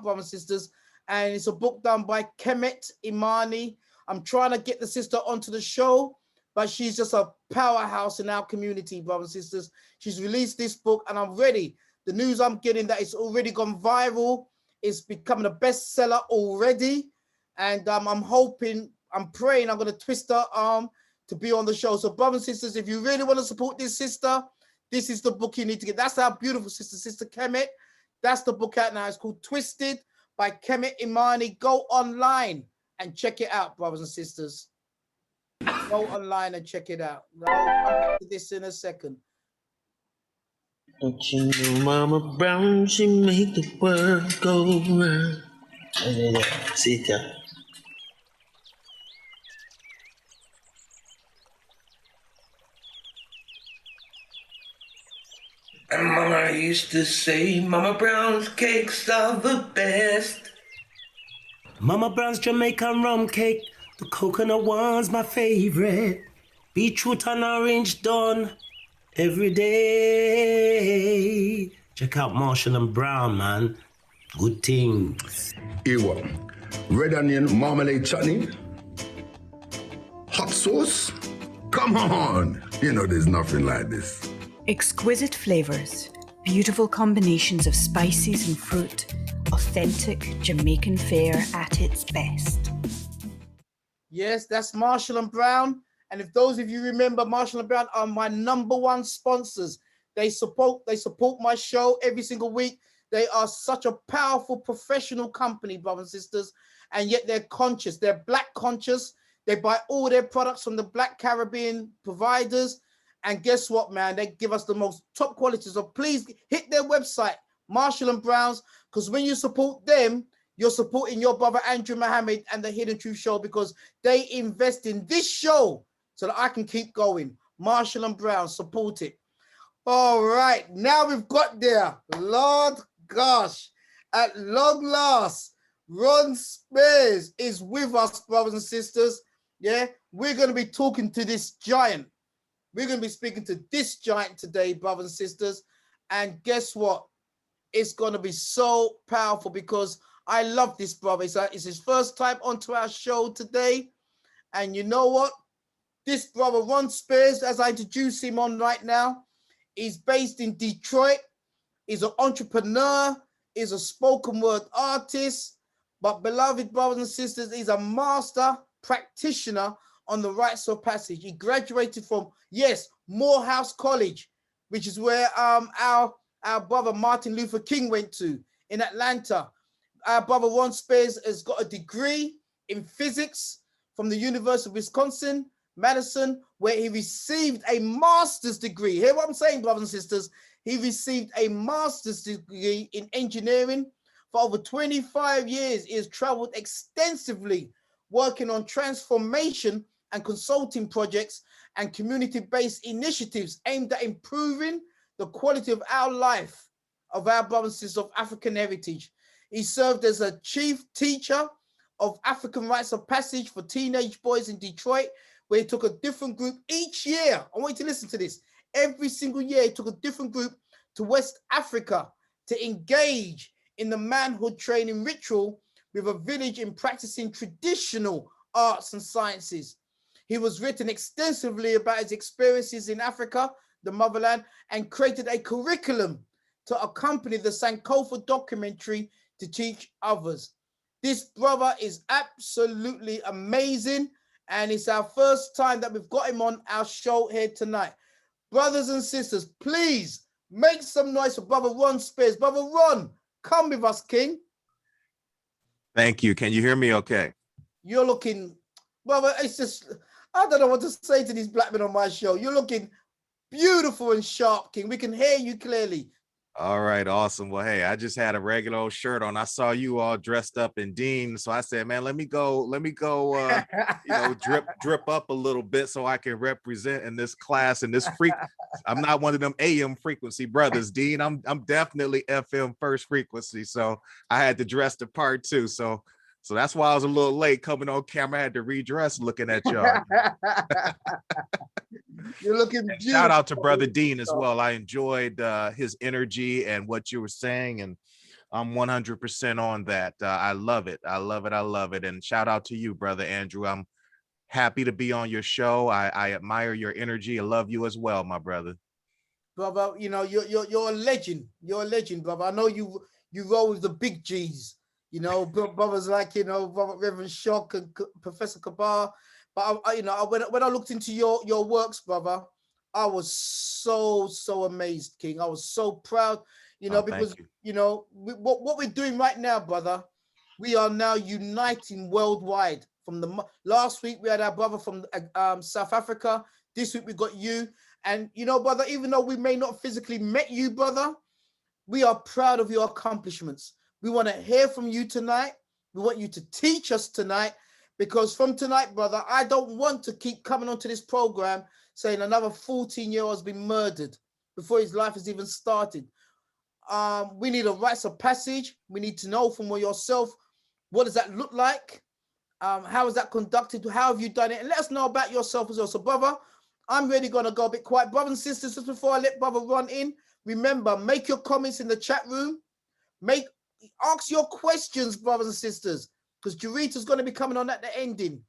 brothers and sisters. And it's a book done by Kemet Imani. I'm trying to get the sister onto the show, but she's just a powerhouse in our community, brothers and sisters. She's released this book and I'm ready. The news I'm getting that it's already gone viral. It's becoming a bestseller already. And I'm hoping, I'm praying I'm going to twist her arm to be on the show. So brothers and sisters, if you really want to support this sister, this is the book you need to get. That's our beautiful sister, Sister Kemet. That's the book out now. It's called Twisted by Kemet Imani. Go online and check it out, brothers and sisters. Go online and check it out. I'll come back to this in a second. Don't you know Mama Brown, she make the world go round. Sit down. And Mama used to say, Mama Brown's cakes are the best. Mama Brown's Jamaican rum cake, the coconut one's my favorite. Beetroot and orange done every day. Check out Marshall and Brown, man. Good things. Ewa, red onion marmalade chutney, hot sauce. Come on, you know there's nothing like this. Exquisite flavors, beautiful combinations of spices and fruit, authentic Jamaican fare at its best. Yes, that's Marshall and Brown. And if those of you remember, Marshall and Brown are my #1 sponsors. They support my show every single week. They are such a powerful professional company, brothers and sisters, and yet they're conscious. They're Black conscious. They buy all their products from the Black Caribbean providers. And guess what, man? They give us the most top quality. So please hit their website, Marshall and Brown's, because when you support them, you're supporting your brother Andrew Mohammed and the Hidden Truth Show, because they invest in this show so that I can keep going. Marshall and Brown, support it. All right, now we've got there. Lord gosh, at long last, Ron Spears is with us, brothers and sisters. Yeah, we're going to be talking to this giant. We're going to be speaking to this giant today, brothers and sisters. And guess what? It's going to be so powerful because I love this brother. It's his first time onto our show today. And you know what? This brother, Ron Spears, as I introduce him on right now, he's based in Detroit. He's an entrepreneur. He's a spoken word artist. But beloved brothers and sisters, he's a master practitioner on the rites of passage. He graduated from, yes, Morehouse College, which is where our brother Martin Luther King went to in Atlanta. Our brother Ron Spears has got a degree in physics from the University of Wisconsin, Madison, where he received a master's degree. Hear what I'm saying, brothers and sisters? He received a master's degree in engineering. For over 25 years, he has traveled extensively, working on transformation and consulting projects and community-based initiatives aimed at improving the quality of our life, of our brothers and sisters of African heritage. He served as a chief teacher of African rites of passage for teenage boys in Detroit, where he took a different group each year. I want you to listen to this. Every single year, he took a different group to West Africa to engage in the manhood training ritual with a village in practicing traditional arts and sciences. He was written extensively about his experiences in Africa, the motherland, and created a curriculum to accompany the Sankofa documentary to teach others. This brother is absolutely amazing, and it's our first time that we've got him on our show here tonight. Brothers and sisters, please make some noise for Brother Ron Spears. Brother Ron, come with us, King. Thank you. Can you hear me okay? You're looking, brother, it's just, I don't know what to say to these black men on my show. You're looking beautiful and sharp, King. We can hear you clearly. All right, awesome. Well, hey, I just had a regular old shirt on. I saw you all dressed up in Dean, so I said, man, let me go, drip up a little bit so I can represent in this class and this freak. I'm not one of them AM frequency brothers, Dean. I'm definitely FM first frequency, so I had to dress the part too. So So that's why I was a little late coming on camera. I had to redress looking at y'all. You're looking And beautiful. shout out to Brother Dean as well. I enjoyed his energy and what you were saying, and I'm 100% on that. I love it. I love it. I love it. And shout out to you, Brother Andrew. I'm happy to be on your show. I admire your energy. I love you as well, my brother. Brother, you know, you're a legend. You're a legend, brother. I know you roll with the big G's. You know, brothers like, you know, Brother Reverend Shock and Professor Kabar. But I, you know, when I looked into your works, brother, I was so amazed, King. I was so proud, you know, because you know what we're doing right now, brother. We are now uniting worldwide. From the last week, we had our brother from South Africa. This week we got you, and you know, brother. Even though we may not physically met you, brother, we are proud of your accomplishments. We want to hear from you tonight. We want you to teach us tonight, because from tonight, brother, I don't want to keep coming onto this program saying another 14-year-old has been murdered before his life has even started. We need a rites of passage. We need to know from yourself, what does that look like? How is that conducted? How have you done it? And let us know about yourself as well. So, brother, I'm really going to go a bit quiet. Brothers and sisters, just before I let brother run in, remember, make your comments in the chat room. Ask your questions, brothers and sisters, because Jarita's going to be coming on at the ending.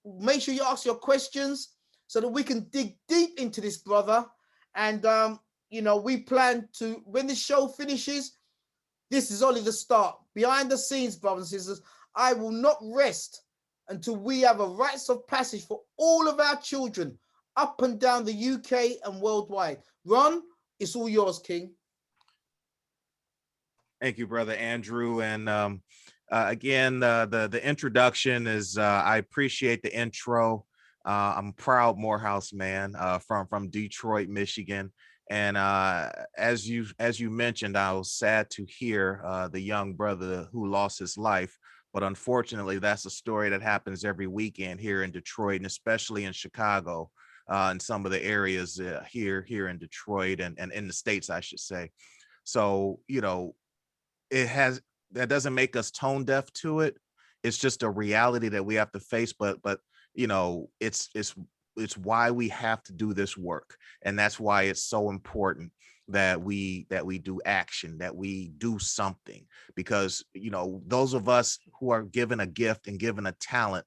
Make sure you ask your questions so that we can dig deep into this, brother. And, you know, we plan to, when the show finishes, this is only the start. Behind the scenes, brothers and sisters, I will not rest until we have a rites of passage for all of our children up and down the UK and worldwide. Ron, it's all yours, King. Thank you, Brother Andrew. And again, the introduction is, I appreciate the intro. I'm a proud Morehouse man from Detroit, Michigan. And as you mentioned, I was sad to hear the young brother who lost his life. But unfortunately, that's a story that happens every weekend here in Detroit, and especially in Chicago, and some of the areas here in Detroit and in the States, I should say. So, you know, that doesn't make us tone deaf to it. It's just a reality that we have to face. But you know, it's why we have to do this work, and that's why it's so important that we do action, that we do something, because you know, those of us who are given a gift and given a talent,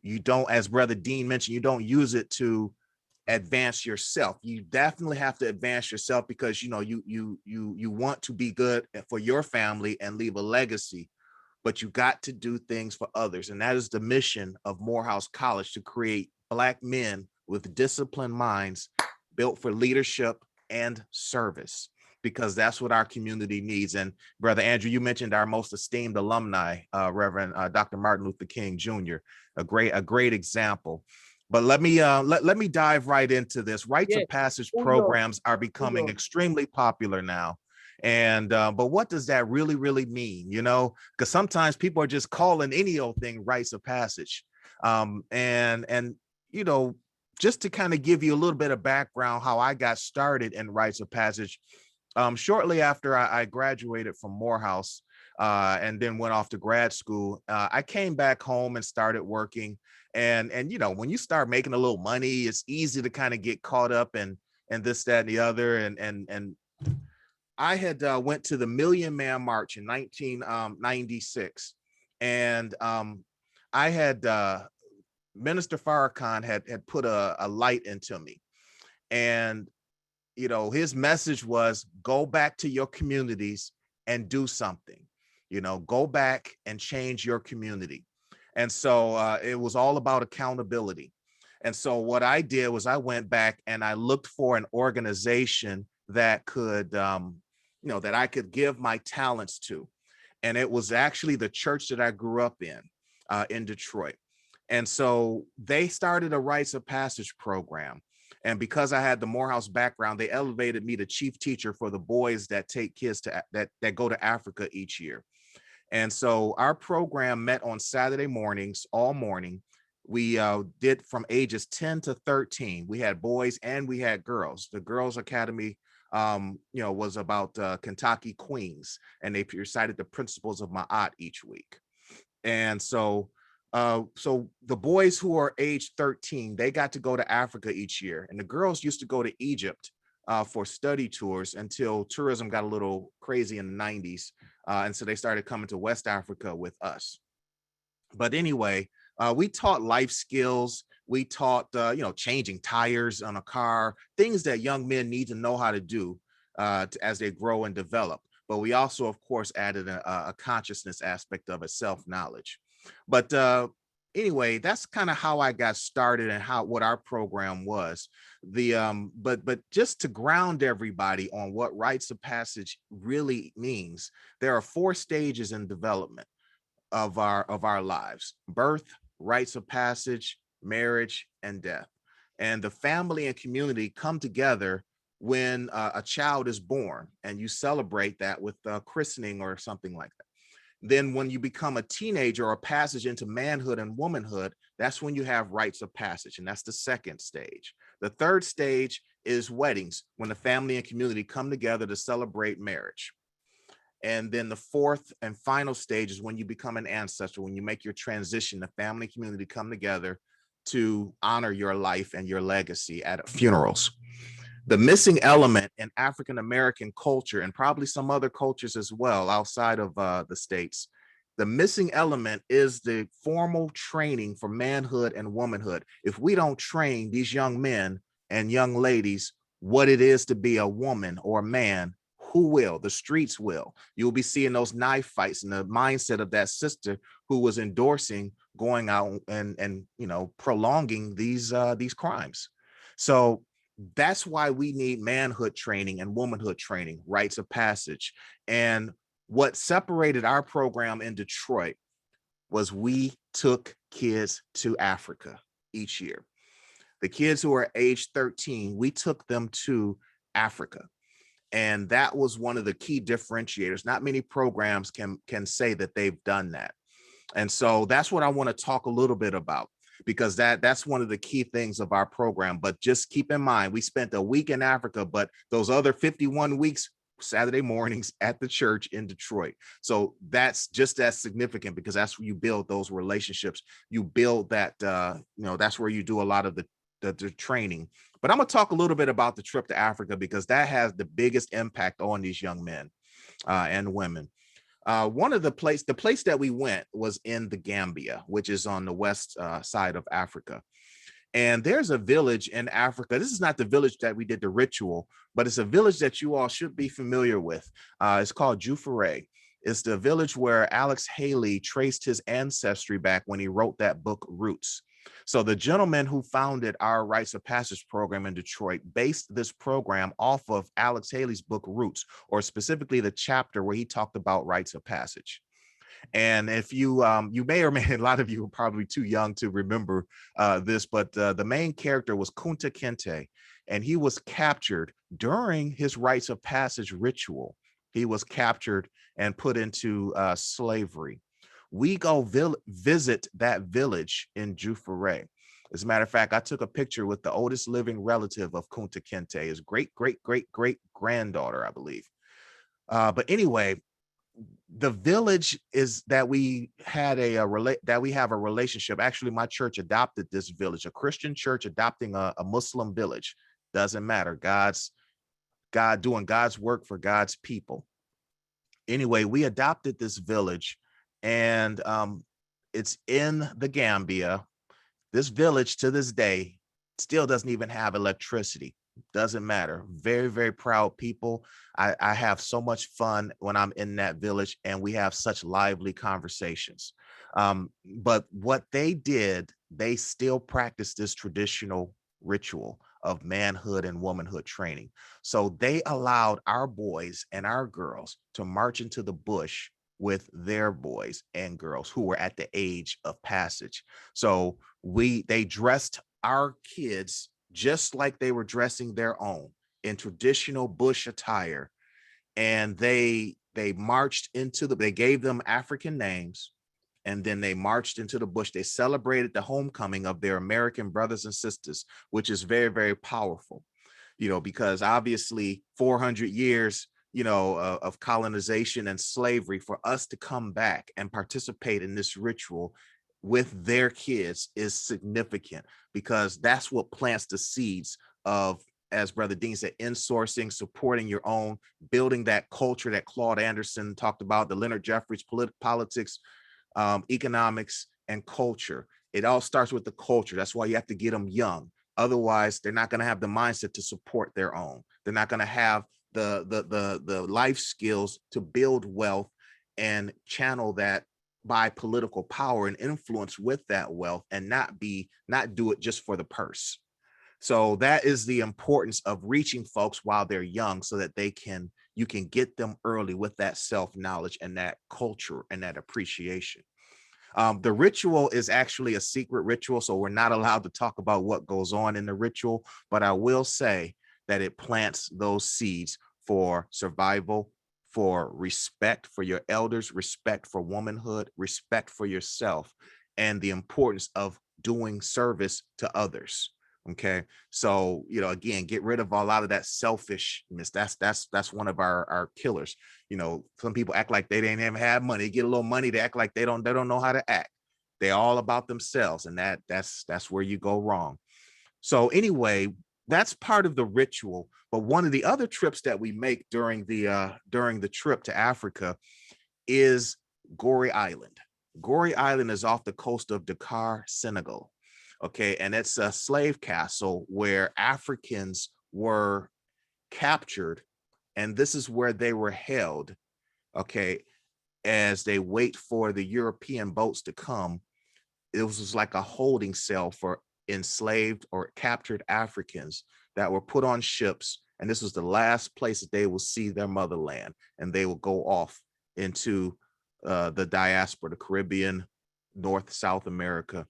you don't, as Brother Dean mentioned, you don't use it to advance yourself. You definitely have to advance yourself, because you know, you want to be good for your family and leave a legacy, but you got to do things for others. And that is the mission of Morehouse College, to create Black men with disciplined minds built for leadership and service, because that's what our community needs. And Brother Andrew, you mentioned our most esteemed alumni, Reverend Dr. Martin Luther King Jr., a great example. But let me dive right into this. Rites of passage programs are becoming extremely popular now. And but what does that really mean? You know, because sometimes people are just calling any old thing rites of passage. And you know, just to kind of give you a little bit of background how I got started in rites of passage. Shortly after I graduated from Morehouse and then went off to grad school, I came back home and started working. And you know, when you start making a little money, it's easy to kind of get caught up in this, that, and the other. And I had went to the Million Man March in 1996, and I had Minister Farrakhan had put a light into me, and you know, his message was, go back to your communities and do something. You know, go back and change your community. And so it was all about accountability. And so what I did was I went back and I looked for an organization that could, you know, that I could give my talents to. And it was actually the church that I grew up in Detroit. And so they started a rites of passage program. And because I had the Morehouse background, they elevated me to chief teacher for the boys that take kids that go to Africa each year. And so our program met on Saturday mornings, all morning. We did from ages 10 to 13. We had boys and we had girls. The Girls Academy, you know, was about Kentucky Queens, and they recited the principles of Ma'at each week. And so so the boys who are age 13, they got to go to Africa each year, and the girls used to go to Egypt for study tours until tourism got a little crazy in the 90s. And so they started coming to West Africa with us. But anyway, we taught life skills. We taught, changing tires on a car, things that young men need to know how to do as they grow and develop. But we also, of course, added a consciousness aspect of it, self-knowledge. But anyway, that's kind of how I got started and what our program was. But just to ground everybody on what rites of passage really means, there are 4 stages in development of our lives: birth, rites of passage, marriage, and death. And the family and community come together when a child is born, and you celebrate that with christening or something like that. Then when you become a teenager or a passage into manhood and womanhood, that's when you have rites of passage, and that's the 2nd stage. The 3rd stage is weddings, when the family and community come together to celebrate marriage. And then the 4th and final stage is when you become an ancestor, when you make your transition, the family and community come together to honor your life and your legacy at funerals. The missing element in African American culture, and probably some other cultures as well outside of the States, the missing element is the formal training for manhood and womanhood. If we don't train these young men and young ladies what it is to be a woman or a man, who will? The streets will. You'll be seeing those knife fights and the mindset of that sister who was endorsing going out and prolonging these crimes. So that's why we need manhood training and womanhood training, rites of passage. And what separated our program in Detroit was we took kids to Africa each year. The kids who are age 13, we took them to Africa. And that was one of the key differentiators. Not many programs can say that they've done that. And so that's what I want to talk a little bit about, because that's one of the key things of our program. But just keep in mind, we spent a week in Africa, but those other 51 weeks, Saturday mornings at the church in Detroit. So that's just as significant, because that's where you build those relationships. You build that, that's where you do a lot of the training. But I'm going to talk a little bit about the trip to Africa, because that has the biggest impact on these young men and women. The place that we went was in the Gambia, which is on the west side of Africa. And there's a village in Africa. This is not the village that we did the ritual, but it's a village that you all should be familiar with. It's called Jufere. It's the village where Alex Haley traced his ancestry back when he wrote that book, Roots. So the gentleman who founded our Rites of Passage program in Detroit based this program off of Alex Haley's book, Roots, or specifically the chapter where he talked about rites of passage. And if you may or may, a lot of you are probably too young to remember this, but the main character was Kunta Kinte, and he was captured during his rites of passage ritual. He was captured and put into slavery. We go visit that village in Jufere. As a matter of fact, I took a picture with the oldest living relative of Kunta Kinte, his great granddaughter, I believe. But anyway, the village is that we had that we have a relationship. Actually, my church adopted this village, a Christian church adopting a Muslim village. Doesn't matter. God doing God's work for God's people. Anyway, we adopted this village, and it's in the Gambia. This village to this day still doesn't even have electricity. Doesn't matter. Very, very proud people. I have so much fun when I'm in that village, and we have such lively conversations. But what they did, they still practice this traditional ritual of manhood and womanhood training. So they allowed our boys and our girls to march into the bush with their boys and girls who were at the age of passage. So they dressed our kids just like they were dressing their own in traditional bush attire. And they marched they gave them African names, and then they marched into the bush. They celebrated the homecoming of their American brothers and sisters, which is very, very powerful, because obviously 400 years of colonization and slavery, for us to come back and participate in this ritual with their kids is significant, because that's what plants the seeds of, as Brother Dean said, insourcing, supporting your own, building that culture that Claude Anderson talked about, the Leonard Jeffries, politics, economics, and culture. It all starts with the culture. That's why you have to get them young. Otherwise, they're not going to have the mindset to support their own. They're not going to have the life skills to build wealth and channel that by political power and influence with that wealth, and not do it just for the purse. So that is the importance of reaching folks while they're young, so that you can get them early with that self-knowledge and that culture and that appreciation. The ritual is actually a secret ritual, so we're not allowed to talk about what goes on in the ritual, but I will say that it plants those seeds for survival, for respect for your elders, respect for womanhood, respect for yourself, and the importance of doing service to others. Okay, so again, get rid of a lot of that selfishness. That's one of our killers. Some people act like they didn't even have money. They get a little money, they act like they don't know how to act. They're all about themselves, and that's where you go wrong. So anyway, that's part of the ritual. But one of the other trips that we make during the trip to Africa is Gorée Island. Gorée Island is off the coast of Dakar, Senegal. Okay, and it's a slave castle where Africans were captured, and this is where they were held, okay, as they wait for the European boats to come. It was like a holding cell for enslaved or captured Africans that were put on ships, and this was the last place that they will see their motherland, and they will go off into the diaspora, the Caribbean, North, South America,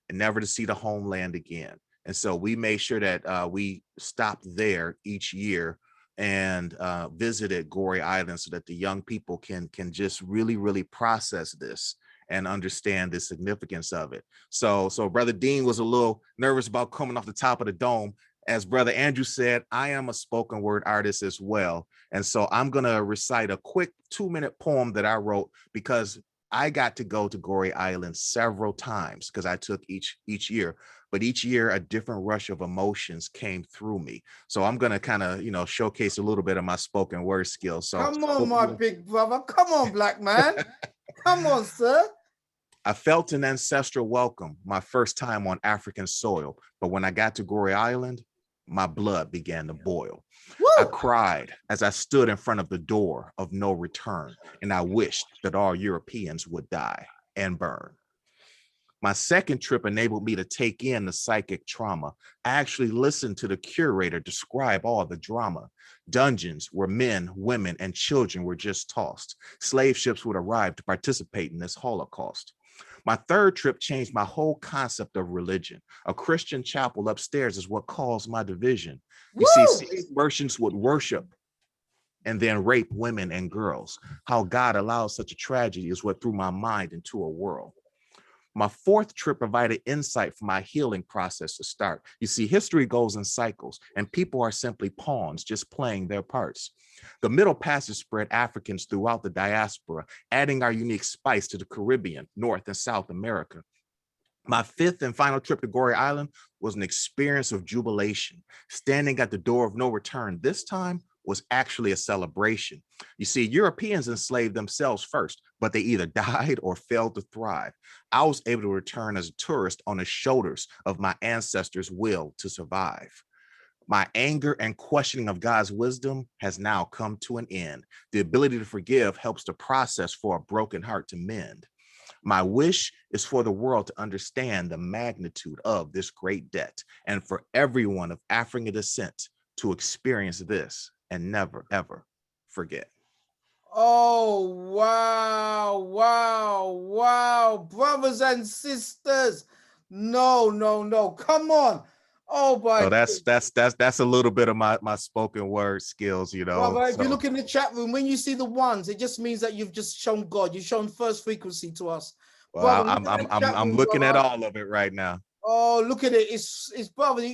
and never to see the homeland again. And so we made sure that we stopped there each year and visited Gorée Island, so that the young people can just really process this and understand the significance of it. So Brother Dean was a little nervous about coming off the top of the dome. As Brother Andrew said, I am a spoken word artist as well. And so I'm gonna recite a quick 2-minute poem that I wrote, because I got to go to Gorée Island several times, because I took each year, but each year a different rush of emotions came through me. So I'm gonna kind of showcase a little bit of my spoken word skills. So come on, my big brother. Come on, black man. Come on, sir. I felt an ancestral welcome my first time on African soil, but when I got to Gorée Island, my blood began to boil. Woo! I cried as I stood in front of the door of no return, and I wished that all Europeans would die and burn. My second trip enabled me to take in the psychic trauma. I actually listened to the curator describe all the drama. Dungeons where men, women, and children were just tossed. Slave ships would arrive to participate in this Holocaust. My third trip changed my whole concept of religion. A Christian chapel upstairs is what caused my division. You see, slave merchants would worship and then rape women and girls. How God allows such a tragedy is what threw my mind into a whirl. My fourth trip provided insight for my healing process to start. You see, history goes in cycles, and people are simply pawns just playing their parts. The Middle Passage spread Africans throughout the diaspora, adding our unique spice to the Caribbean, North and South America. My fifth and final trip to Gorée Island was an experience of jubilation. Standing at the door of no return this time was actually a celebration. You see, Europeans enslaved themselves first, but they either died or failed to thrive. I was able to return as a tourist on the shoulders of my ancestors' will to survive. My anger and questioning of God's wisdom has now come to an end. The ability to forgive helps the process for a broken heart to mend. My wish is for the world to understand the magnitude of this great debt, and for everyone of African descent to experience this and never, ever forget. Oh, wow. Brothers and sisters. No. Come on. Oh, boy. So that's a little bit of my spoken word skills, Brother, if you look in the chat room, when you see the ones, it just means that you've just shown God. You've shown first frequency to us. Well, Brother, I'm looking at all of it right now. Oh, look at it. It's brother.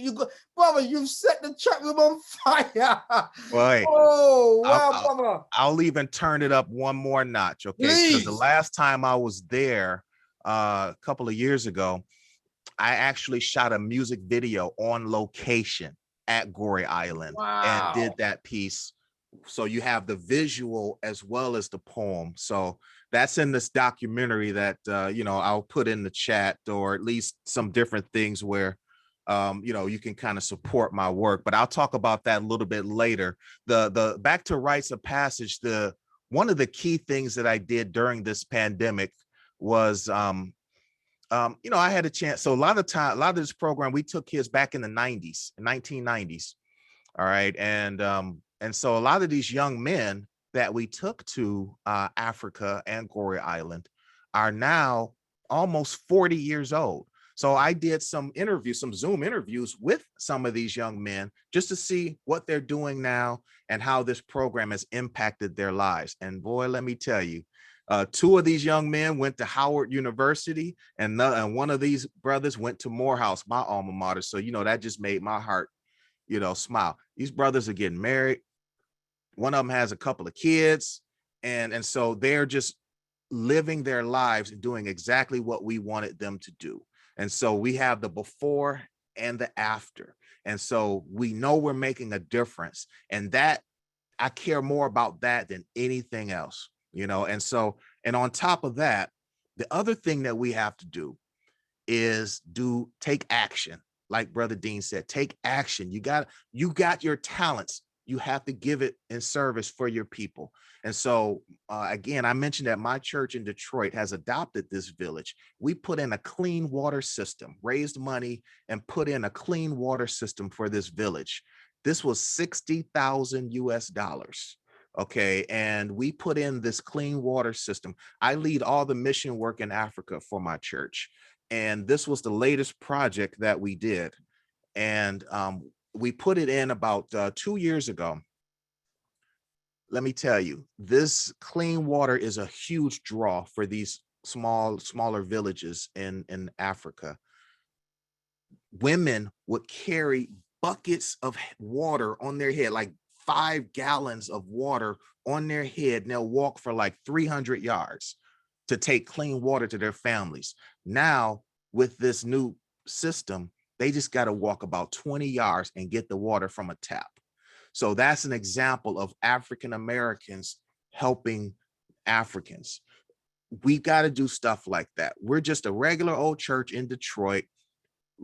Brother, you've set the chat room on fire. Well, hey, Oh, wow, brother. I'll even turn it up one more notch, okay? Because the Please. last time I was there, a couple of years ago, I actually shot a music video on location at Goree Island and did that piece. So you have the visual as well as the poem. So that's in this documentary that I'll put in the chat, or at least some different things where you can kind of support my work. But I'll talk about that a little bit later. The back to rites of passage, one of the key things that I did during this pandemic was I had a chance. So a lot of this program, we took kids back in the 1990s. All right. And so a lot of these young men that we took to Africa and Goree Island are now almost 40 years old. So I did some Zoom interviews with some of these young men just to see what they're doing now and how this program has impacted their lives. And boy, let me tell you, two of these young men went to Howard University, and one of these brothers went to Morehouse, my alma mater. So, that just made my heart, smile. These brothers are getting married. One of them has a couple of kids. And so they're just living their lives and doing exactly what we wanted them to do. And so we have the before and the after. And so we know we're making a difference. And that I care more about that than anything else, and on top of that, the other thing that we have to do is take action. Like Brother Dean said, take action. You got your talents. You have to give it in service for your people. And so, again, I mentioned that my church in Detroit has adopted this village. We put in a clean water system, raised money, and put in a clean water system for this village. This was $60,000 US. Okay. And we put in this clean water system. I lead all the mission work in Africa for my church. And this was the latest project that we did. And we put it in about 2 years ago. Let me tell you, this clean water is a huge draw for these smaller villages in Africa. Women would carry buckets of water on their head, like 5 gallons of water on their head, and they'll walk for like 300 yards to take clean water to their families. Now, with this new system, they just got to walk about 20 yards and get the water from a tap. So that's an example of African Americans helping Africans. We got to do stuff like that. We're just a regular old church in Detroit.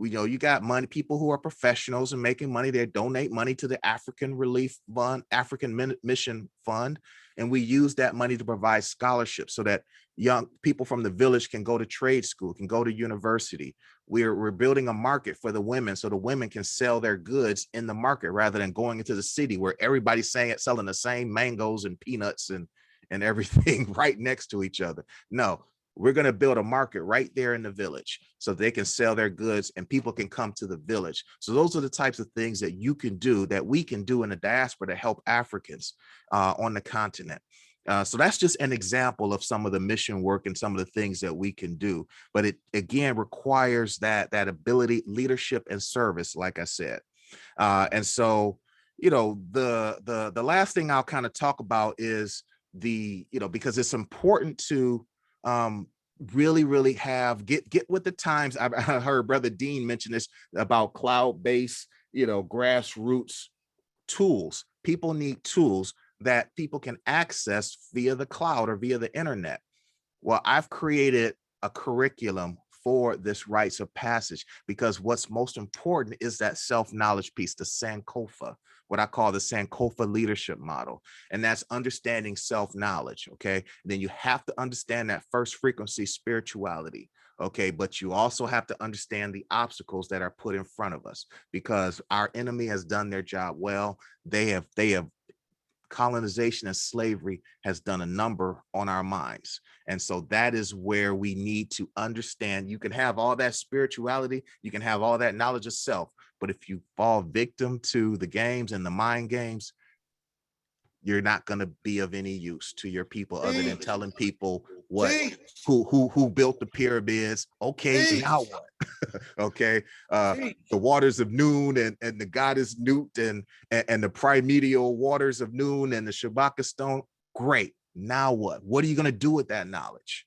You got money, people who are professionals and making money. They donate money to the African Relief Fund, African Mission Fund. And we use that money to provide scholarships so that young people from the village can go to trade school, can go to university. We're building a market for the women so the women can sell their goods in the market rather than going into the city where everybody's selling the same mangoes and peanuts and everything right next to each other. No, we're going to build a market right there in the village so they can sell their goods and people can come to the village. So those are the types of things that you can do, that we can do in the diaspora to help Africans on the continent. So that's just an example of some of the mission work and some of the things that we can do. But it, again, requires that ability, leadership, and service, like I said. And so, the last thing I'll kind of talk about is because it's important to really have get with the times. I heard Brother Dean mention this about cloud-based, grassroots tools. People need tools that people can access via the cloud or via the internet. Well, I've created a curriculum for this rites of passage because what's most important is that self-knowledge piece, the Sankofa, what I call the Sankofa leadership model. And that's understanding self-knowledge. Okay. And then you have to understand that first frequency spirituality. Okay. But you also have to understand the obstacles that are put in front of us because our enemy has done their job well. They have colonization and slavery has done a number on our minds. And so that is where we need to understand. You can have all that spirituality, you can have all that knowledge of self, but if you fall victim to the games and the mind games, you're not going to be of any use to your people other than telling people What? Who built the pyramids? Okay, now what? Okay, the waters of Noon and the goddess Nut and the primordial waters of Noon and the Shabaka stone. Great. Now what? What are you gonna do with that knowledge?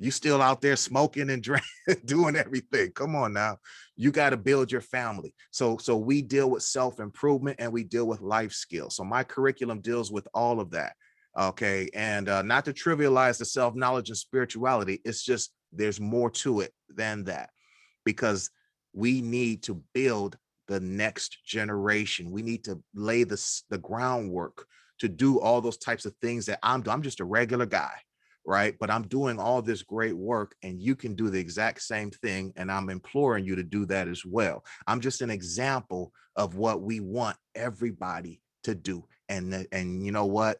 You still out there smoking and drinking, doing everything. Come on now. You got to build your family. So we deal with self-improvement and we deal with life skills. So my curriculum deals with all of that. Okay. And not to trivialize the self-knowledge and spirituality. It's just, there's more to it than that, because we need to build the next generation. We need to lay the groundwork to do all those types of things that I'm just a regular guy. Right. But I'm doing all this great work and you can do the exact same thing. And I'm imploring you to do that as well. I'm just an example of what we want everybody to do. And you know what?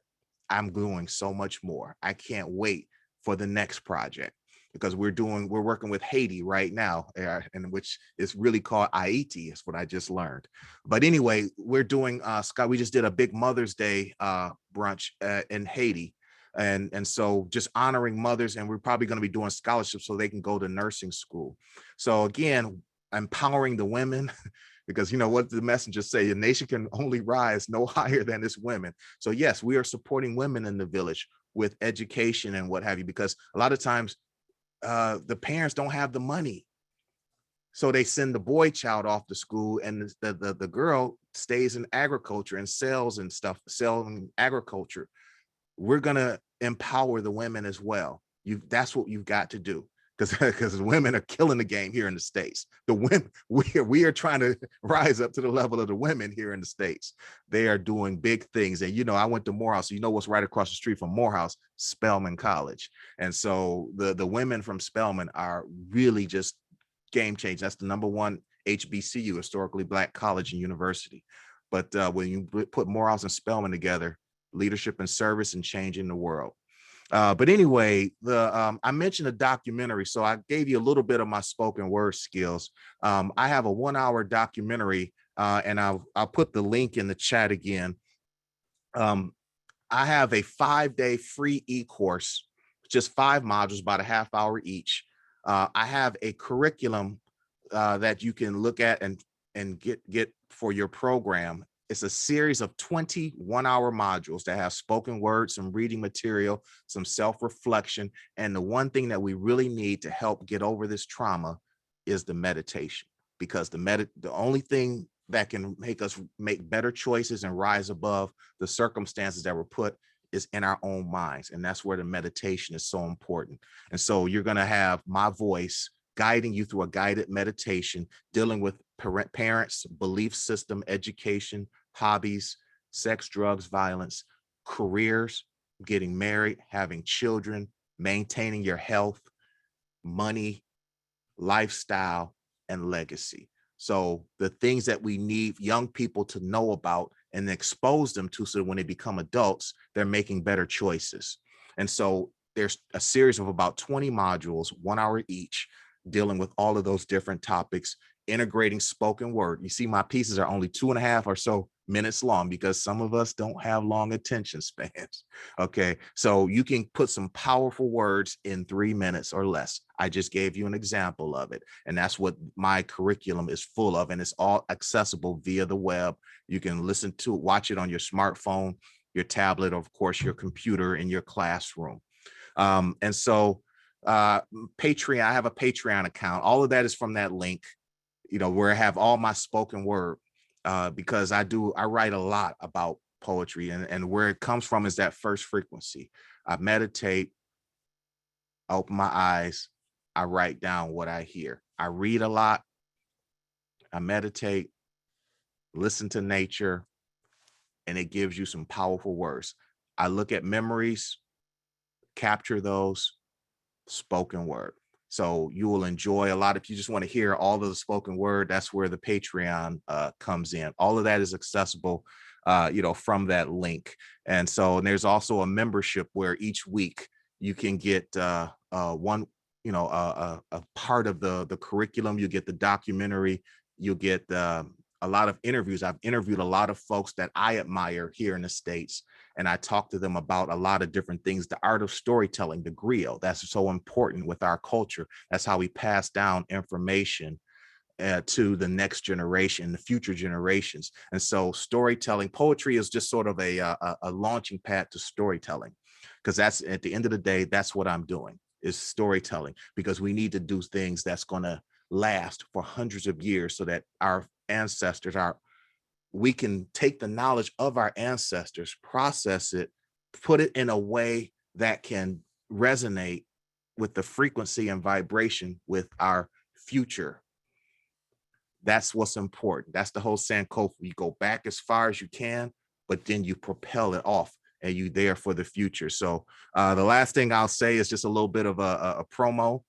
I'm doing so much more. I can't wait for the next project, because we're working with Haiti right now, and which is really called Haiti, is what I just learned. But anyway, we're doing Scott, we just did a big Mother's Day brunch in Haiti. And so just honoring mothers, and we're probably going to be doing scholarships so they can go to nursing school. So again, empowering the women, because you know what the messengers say, a nation can only rise no higher than its women. So yes, we are supporting women in the village with education and what have you, because a lot of times the parents don't have the money. So they send the boy child off to school, and the girl stays in agriculture and sells and stuff, selling agriculture. We're going to empower the women as well. That's what you've got to do, because women are killing the game here in the States. The women, we are trying to rise up to the level of the women here in the States. They are doing big things. And, you know, I went to Morehouse. So you know what's right across the street from Morehouse? Spelman College. And so the women from Spelman are really just game changers. That's the #1 HBCU, historically Black college and university. But when you put Morehouse and Spelman together, leadership and service and changing the world. But anyway, I mentioned a documentary, so I gave you a little bit of my spoken word skills. I have a 1-hour documentary, and I'll put the link in the chat again. I have a 5-day free e-course, just 5 modules, about a half hour each. I have a curriculum that you can look at and get for your program. It's a series of 20 1-hour modules that have spoken word, some reading material, some self-reflection. And the one thing that we really need to help get over this trauma is the meditation, because the only thing that can make us make better choices and rise above the circumstances that were put is in our own minds. And that's where the meditation is so important. And so you're going to have my voice guiding you through a guided meditation, dealing with parents, belief system, education, hobbies, sex, drugs, violence, careers, getting married, having children, maintaining your health, money, lifestyle, and legacy. So the things that we need young people to know about and expose them to, so when they become adults, they're making better choices. And so there's a series of about 20 modules, 1 hour each, dealing with all of those different topics, integrating spoken word. You see, my pieces are only 2.5 or so minutes long, because some of us don't have long attention spans. Okay, so you can put some powerful words in 3 minutes or less. I just gave you an example of it, and that's what my curriculum is full of, and it's all accessible via the web. You can listen to it, watch it on your smartphone, your tablet, of course, your computer in your classroom. And so Patreon, I have a Patreon account. All of that is from that link, you know, where I have all my spoken word, because I write a lot about poetry, and where it comes from is that first frequency. I meditate, I open my eyes, I write down what I hear. I read a lot, I meditate, listen to nature, and it gives you some powerful words. I look at memories, capture those, spoken word. So you will enjoy a lot. If you just want to hear all of the spoken word, that's where the Patreon comes in. All of that is accessible, you know, from that link. And so there's also a membership where each week you can get one, you know, a part of the curriculum. You get the documentary, you get a lot of interviews. I've interviewed a lot of folks that I admire here in the States, and I talk to them about a lot of different things. The art of storytelling, the griot, that's so important with our culture. That's how we pass down information to the next generation, the future generations. And so storytelling, poetry is just sort of a launching pad to storytelling, because that's, at the end of the day, that's what I'm doing, is storytelling, because we need to do things that's going to last for hundreds of years, so that our ancestors, we can take the knowledge of our ancestors, process it, put it in a way that can resonate with the frequency and vibration with our future. That's what's important. That's the whole Sankofa. You go back as far as you can, but then you propel it off, and you there for the future. So the last thing I'll say is just a little bit of a promo.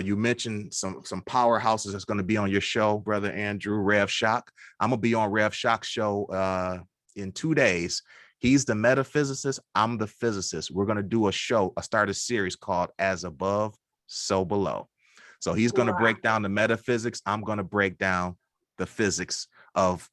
You mentioned some powerhouses that's going to be on your show, Brother Andrew. Rev Shock. I'm gonna be on Rev Shock's show in 2 days. He's the metaphysicist, I'm the physicist. We're going to do start a series called As Above, So Below. So he's going to break down the metaphysics. I'm going to break down the physics of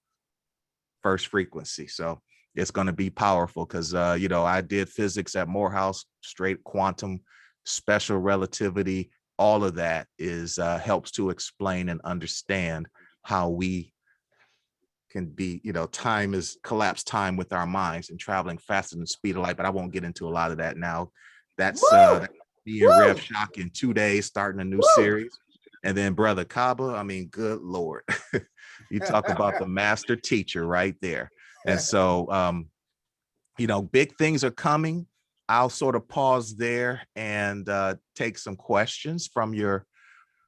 first frequency. So it's going to be powerful, because, I did physics at Morehouse, straight quantum, special relativity. All of that is helps to explain and understand how we can be, time is collapsed time with our minds and traveling faster than the speed of light. But I won't get into a lot of that now. That's me and Rev Shock in 2 days, starting a new series. And then Brother Kaba, I mean, good Lord. You talk about the master teacher right there. And so, big things are coming. I'll sort of pause there and take some questions from your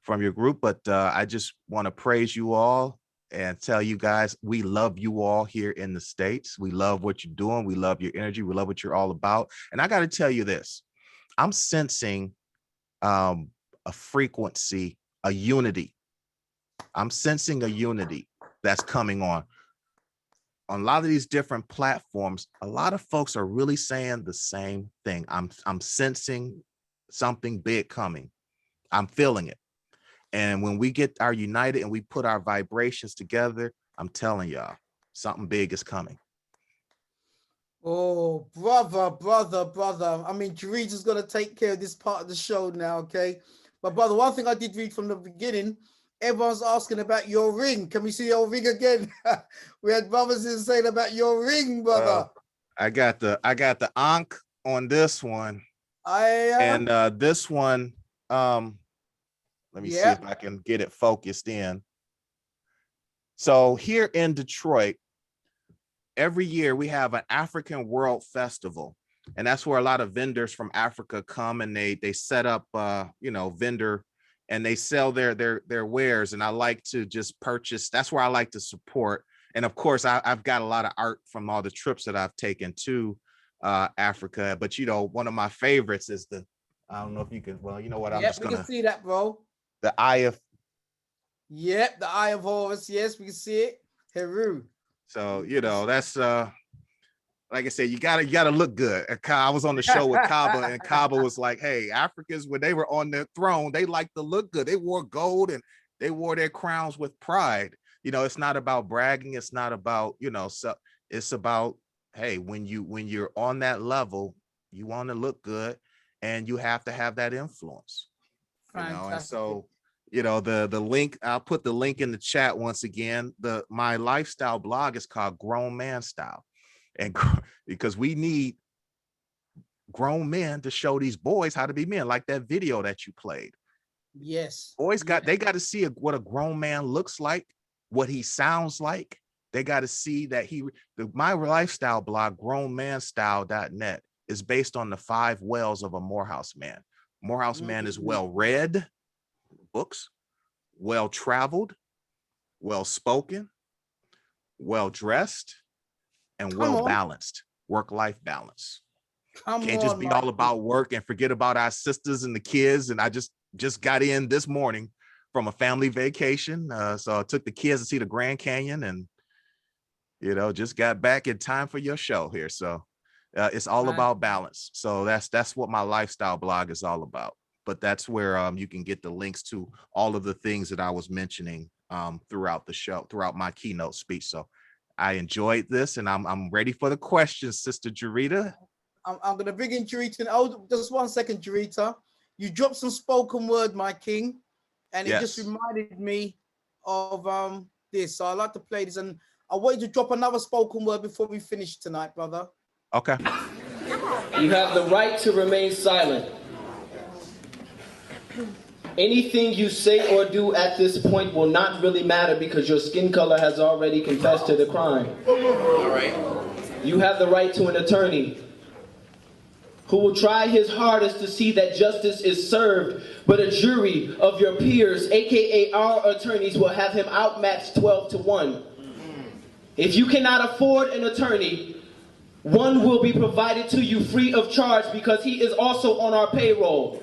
group. But I just want to praise you all and tell you guys, we love you all here in the States. We love what you're doing. We love your energy. We love what you're all about. And I got to tell you this. I'm sensing a frequency, a unity. I'm sensing a unity that's coming on a lot of these different platforms. A lot of folks are really saying the same thing. I'm sensing something big coming. I'm feeling it. And when we get our united and we put our vibrations together, I'm telling y'all, something big is coming. Oh, brother. I mean, Jareed is going to take care of this part of the show now, okay? But brother, one thing I did read from the beginning, everyone's asking about your ring. Can we see your ring again? We had brothers saying about your ring, brother. I got the Ankh on this one. And this one, let me see if I can get it focused in. So here in Detroit, every year we have an African World Festival, and that's where a lot of vendors from Africa come, and they set up vendor, and they sell their wares. And I like to just purchase. That's where I like to support. And of course, I've got a lot of art from all the trips that I've taken to Africa. But one of my favorites is I don't know if you can. Well, you know what? I'm just gonna can see that, bro. The Eye of. Yep, the Eye of Horus. Yes, we can see it. Heru. So that's like I said, you gotta look good. I was on the show with Kaba, and Kaba was like, "Hey, Africans, when they were on their throne, they like to look good. They wore gold and they wore their crowns with pride. It's not about bragging. It's not about So it's about, hey, when you're on that level, you want to look good, and you have to have that influence. And so." The link, I'll put the link in the chat once again. My lifestyle blog is called Grown Man Style. And because we need grown men to show these boys how to be men, like that video that you played. Yes. Boys they got to see what a grown man looks like, what he sounds like. They got to see that my lifestyle blog, grownmanstyle.net, is based on the 5 wells of a Morehouse man. Morehouse man is well-read, books, well-traveled, well-spoken, well-dressed, and well-balanced. Work-life balance. Can't just be all about work and forget about our sisters and the kids. And I just got in this morning from a family vacation. So I took the kids to see the Grand Canyon, and just got back in time for your show here. So it's all about balance. So that's what my lifestyle blog is all about. But that's where you can get the links to all of the things that I was mentioning throughout the show, throughout my keynote speech. So I enjoyed this, and I'm ready for the questions, Sister Jarita. I'm going to bring in Jarita. Oh, just 1 second, Jarita. You dropped some spoken word, my king, and it just reminded me of this. So I'd like to play this, and I want you to drop another spoken word before we finish tonight, brother. Okay. You have the right to remain silent. Anything you say or do at this point will not really matter because your skin color has already confessed to the crime. All right. You have the right to an attorney who will try his hardest to see that justice is served, but a jury of your peers, aka our attorneys, will have him outmatched 12-1. If you cannot afford an attorney, one will be provided to you free of charge because he is also on our payroll.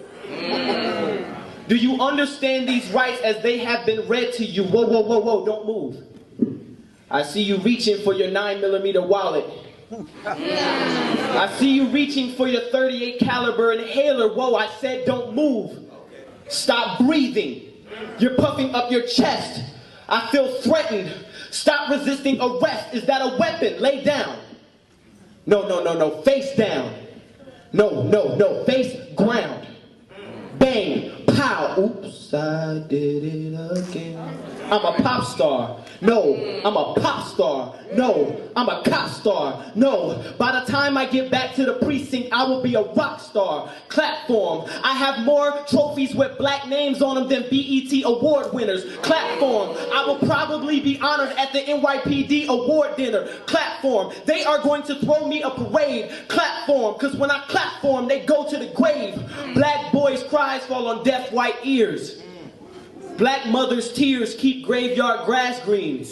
Do you understand these rights as they have been read to you? Whoa, whoa, whoa, whoa, don't move. I see you reaching for your 9mm wallet. I see you reaching for your 38 caliber inhaler. Whoa, I said don't move. Stop breathing. You're puffing up your chest. I feel threatened. Stop resisting arrest. Is that a weapon? Lay down. No, no, no, no, face down. No, no, no, face ground. Bang. Pow! Oops, I did it again. I'm a pop star. No, I'm a pop star. No, I'm a cop star. No, by the time I get back to the precinct, I will be a rock star. Clap for 'em. I have more trophies with black names on them than BET award winners. Clap for 'em. I will probably be honored at the NYPD award dinner. Clap for 'em. They are going to throw me a parade. Clap for 'em, because when I clap for 'em, they go to the grave. Black boys' cries fall on deaf white ears. Black mothers' tears keep graveyard grass green.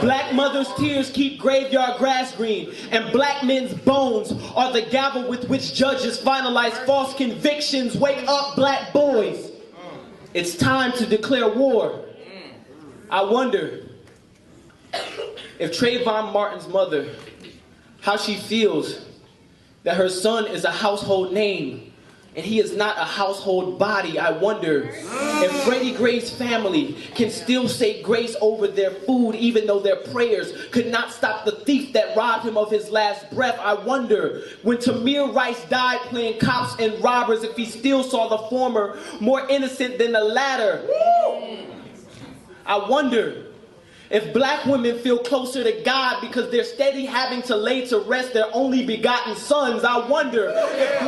Black mothers' tears keep graveyard grass green, and black men's bones are the gavel with which judges finalize false convictions. Wake up, black boys. It's time to declare war. I wonder if Trayvon Martin's mother, how she feels that her son is a household name and he is not a household body. I wonder if Freddie Gray's family can still say grace over their food even though their prayers could not stop the thief that robbed him of his last breath. I wonder when Tamir Rice died playing cops and robbers if he still saw the former more innocent than the latter. I wonder if black women feel closer to God because they're steady having to lay to rest their only begotten sons. I wonder if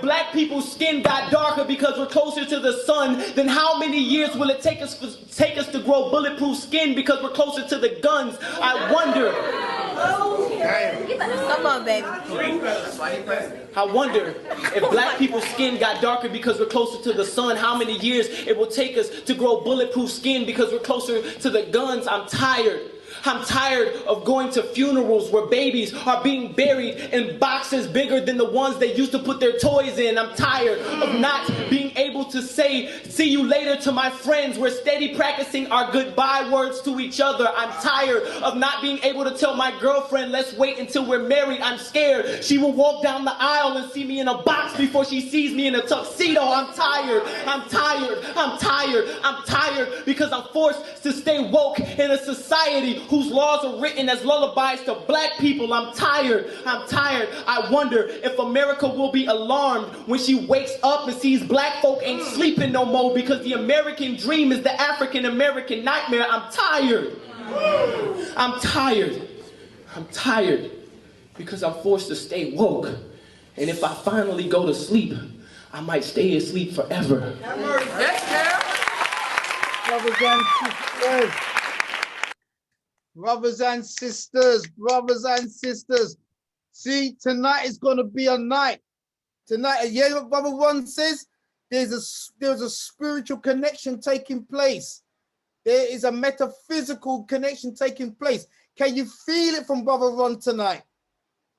black people's skin got darker because we're closer to the sun, then how many years will it take us to grow bulletproof skin because we're closer to the guns? I wonder. Come on, baby. I wonder if black people's skin got darker because we're closer to the sun, how many years it will take us to grow bulletproof skin because we're closer to the guns. I'm tired. I'm tired of going to funerals where babies are being buried in boxes bigger than the ones they used to put their toys in. I'm tired of not being able to say, see you later to my friends. We're steady practicing our goodbye words to each other. I'm tired of not being able to tell my girlfriend, let's wait until we're married. I'm scared she will walk down the aisle and see me in a box before she sees me in a tuxedo. I'm tired. I'm tired. I'm tired. I'm tired because I'm forced to stay woke in a society whose laws are written as lullabies to black people. I'm tired. I'm tired. I wonder if America will be alarmed when she wakes up and sees black folk ain't sleeping no more because the American dream is the African American nightmare. I'm tired. I'm tired. I'm tired because I'm forced to stay woke. And if I finally go to sleep, I might stay asleep forever. Brothers and sisters, brothers and sisters. See, tonight is going to be a night. Tonight, yeah, what Brother Ron says, there's a spiritual connection taking place. There is a metaphysical connection taking place. Can you feel it from Brother Ron tonight?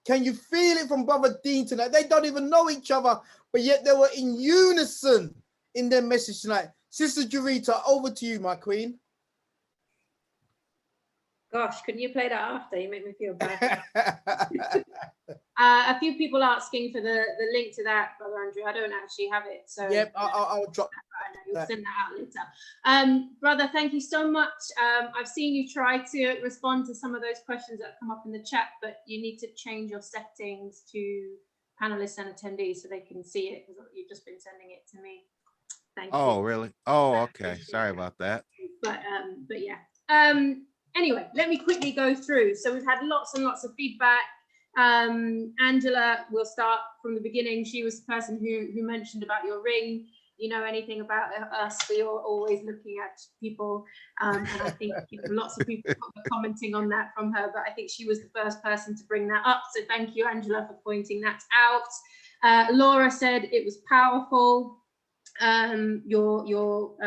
Can you feel it from Brother Dean tonight? They don't even know each other, but yet they were in unison in their message tonight. Sister Jarita, over to you, my queen. Gosh, couldn't you play that after? You make me feel bad. A few people asking for the link to that, Brother Andrew. I don't actually have it. So yep, I'll drop that. You'll send that out later. Brother, thank you so much. I've seen you try to respond to some of those questions that come up in the chat, but you need to change your settings to panelists and attendees so they can see it, because you've just been sending it to me. Thank you. Oh, really? Oh, okay. Sorry about that. But yeah. Anyway, let me quickly go through. So we've had lots and lots of feedback. Angela, we'll start from the beginning. She was the person who mentioned about your ring. You know anything about us? We're always looking at people, and I think lots of people were commenting on that from her. But I think she was the first person to bring that up. So thank you, Angela, for pointing that out. Laura said it was powerful. Your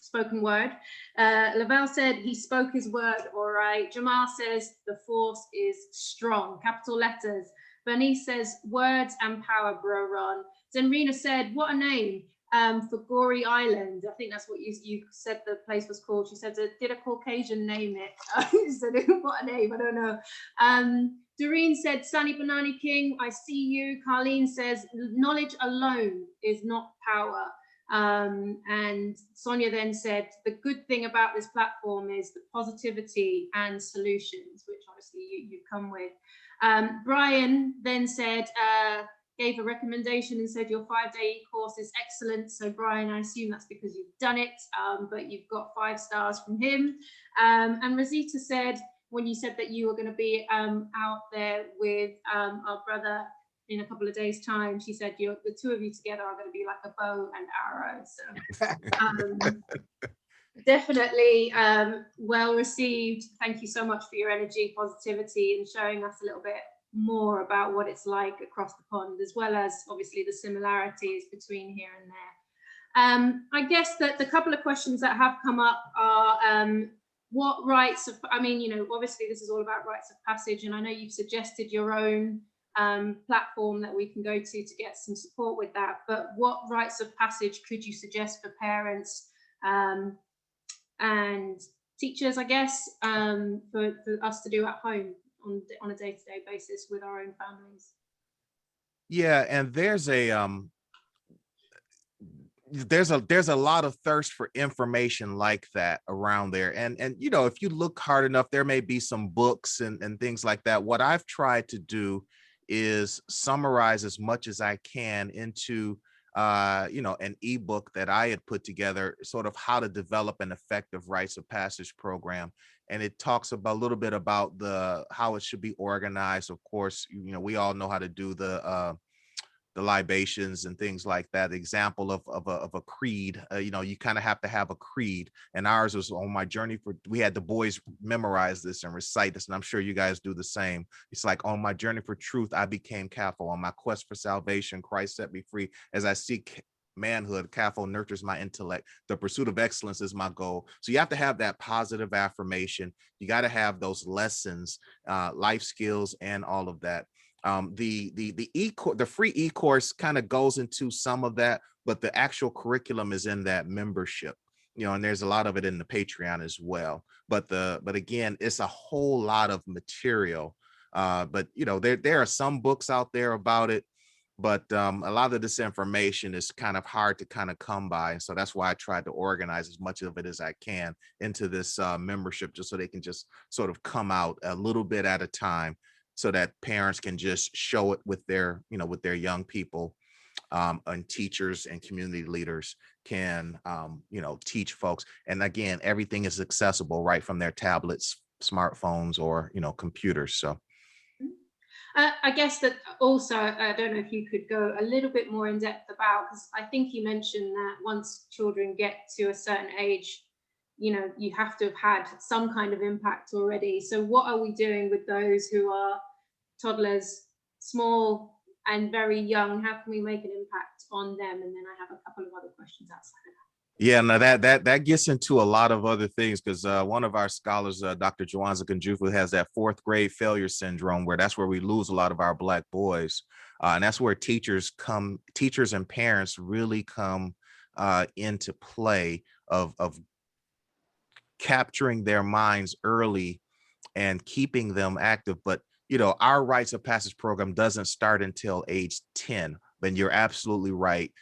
spoken word. Lavelle said he spoke his word all right. Jamal says the force is strong, capital letters. Bernice says words and power, bro Ron. Zenrina said what a name for Gory Island. I think that's what you said the place was called. She said, did a Caucasian name it? So what a name, I don't know. Doreen said, Sunny Banani King, I see you. Carlene says, knowledge alone is not power. And Sonia then said, the good thing about this platform is the positivity and solutions, which obviously you come with. Brian then said, gave a recommendation and said your 5-day course is excellent. So Brian, I assume that's because you've done it, but you've got 5 stars from him. And Rosita said, when you said that you were going to be out there with our brother in a couple of days' time, she said the two of you together are going to be like a bow and arrow. So definitely well received. Thank you so much for your energy, positivity, and showing us a little bit more about what it's like across the pond, as well as obviously the similarities between here and there. I guess that the couple of questions that have come up are what rites of, I mean, you know, obviously this is all about rites of passage, and I know you've suggested your own platform that we can go to get some support with that, but what rites of passage could you suggest for parents and teachers, I guess, for us to do at home on a day-to-day basis with our own families? Yeah, and there's a lot of thirst for information like that around there, and you know, if you look hard enough, there may be some books and things like that. What I've tried to do is summarize as much as I can into you know, an ebook that I had put together, sort of how to develop an effective rites of passage program. And it talks about a little bit about how it should be organized. Of course, you know, we all know how to do the libations and things like that. The example of a creed, you know, you kind of have to have a creed, and ours was on my journey for, we had the boys memorize this and recite this, and I'm sure you guys do the same. It's like, on my journey for truth, I became CAFO. On my quest for salvation, Christ set me free. As I seek manhood, CAFO nurtures my intellect. The pursuit of excellence is my goal. So you have to have that positive affirmation. You got to have those lessons, life skills, and all of that. The free e-course kind of goes into some of that, but the actual curriculum is in that membership, you know, and there's a lot of it in the Patreon as well. But again, it's a whole lot of material. But you know, there are some books out there about it, but a lot of this information is kind of hard to kind of come by. So that's why I tried to organize as much of it as I can into this membership, just so they can just sort of come out a little bit at a time, so that parents can just show it with their, you know, with their young people, and teachers and community leaders can, you know, teach folks. And again, everything is accessible right from their tablets, smartphones, or, you know, computers. So I guess that also, I don't know if you could go a little bit more in depth about, because I think you mentioned that once children get to a certain age, you know, you have to have had some kind of impact already. So what are we doing with those who are toddlers, small and very young? How can we make an impact on them? And then I have a couple of other questions outside of that. yeah, no, that gets into a lot of other things, because one of our scholars, Dr. Joanza Kanjufu, has that 4th grade failure syndrome, where that's where we lose a lot of our Black boys. And that's where teachers and parents really come into play of capturing their minds early and keeping them active. But you know, our rites of passage program doesn't start until age 10, but you're absolutely right.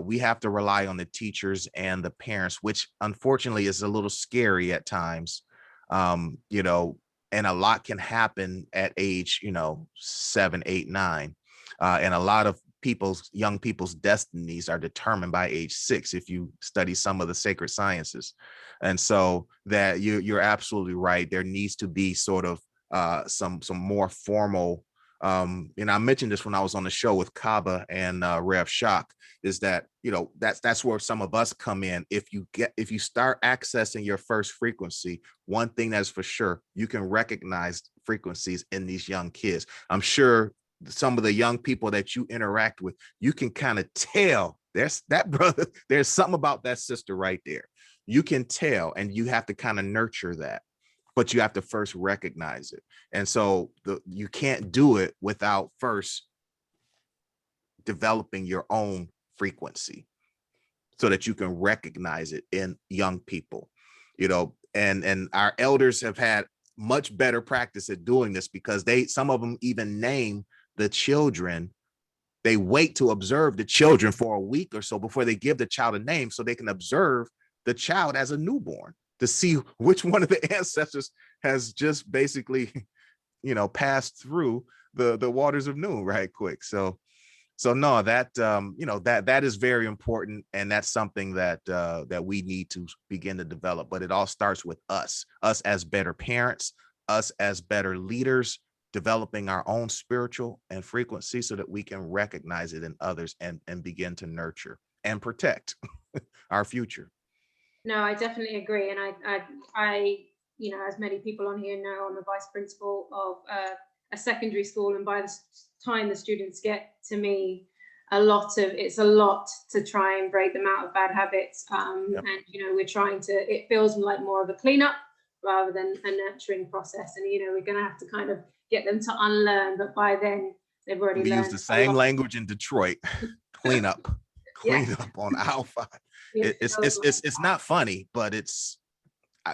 We have to rely on the teachers and the parents, which unfortunately is a little scary at times. You know, and a lot can happen at age, you know, 7, 8, 9. And a lot of young people's destinies are determined by age 6 if you study some of the sacred sciences. And so that you're absolutely right. There needs to be sort of some more formal, and I mentioned this when I was on the show with Kaba and Rev Shock, is that, you know, that's where some of us come in. If you start accessing your first frequency, one thing that's for sure, you can recognize frequencies in these young kids. I'm sure some of the young people that you interact with, you can kind of tell there's that brother, there's something about that sister right there. You can tell, and you have to kind of nurture that, but you have to first recognize it. And so you can't do it without first developing your own frequency so that you can recognize it in young people, you know, and our elders have had much better practice at doing this, because some of them even name the children. They wait to observe the children for a week or so before they give the child a name, so they can observe the child as a newborn to see which one of the ancestors has just basically, you know, passed through the waters of noon right quick. So no, that you know, that is very important, and that's something that that we need to begin to develop. But it all starts with us as better parents, us as better leaders, developing our own spiritual and frequency so that we can recognize it in others and begin to nurture and protect our future. No, I definitely agree. And I, you know, as many people on here know, I'm the vice principal of a secondary school. And by the time the students get to me, it's a lot to try and break them out of bad habits. Yep. And, you know, it feels like more of a cleanup rather than a nurturing process. And, you know, we're going to have to kind of get them to unlearn, but by then they've already learned. We use the same language in Detroit. Clean up on aisle 5. It's not funny, but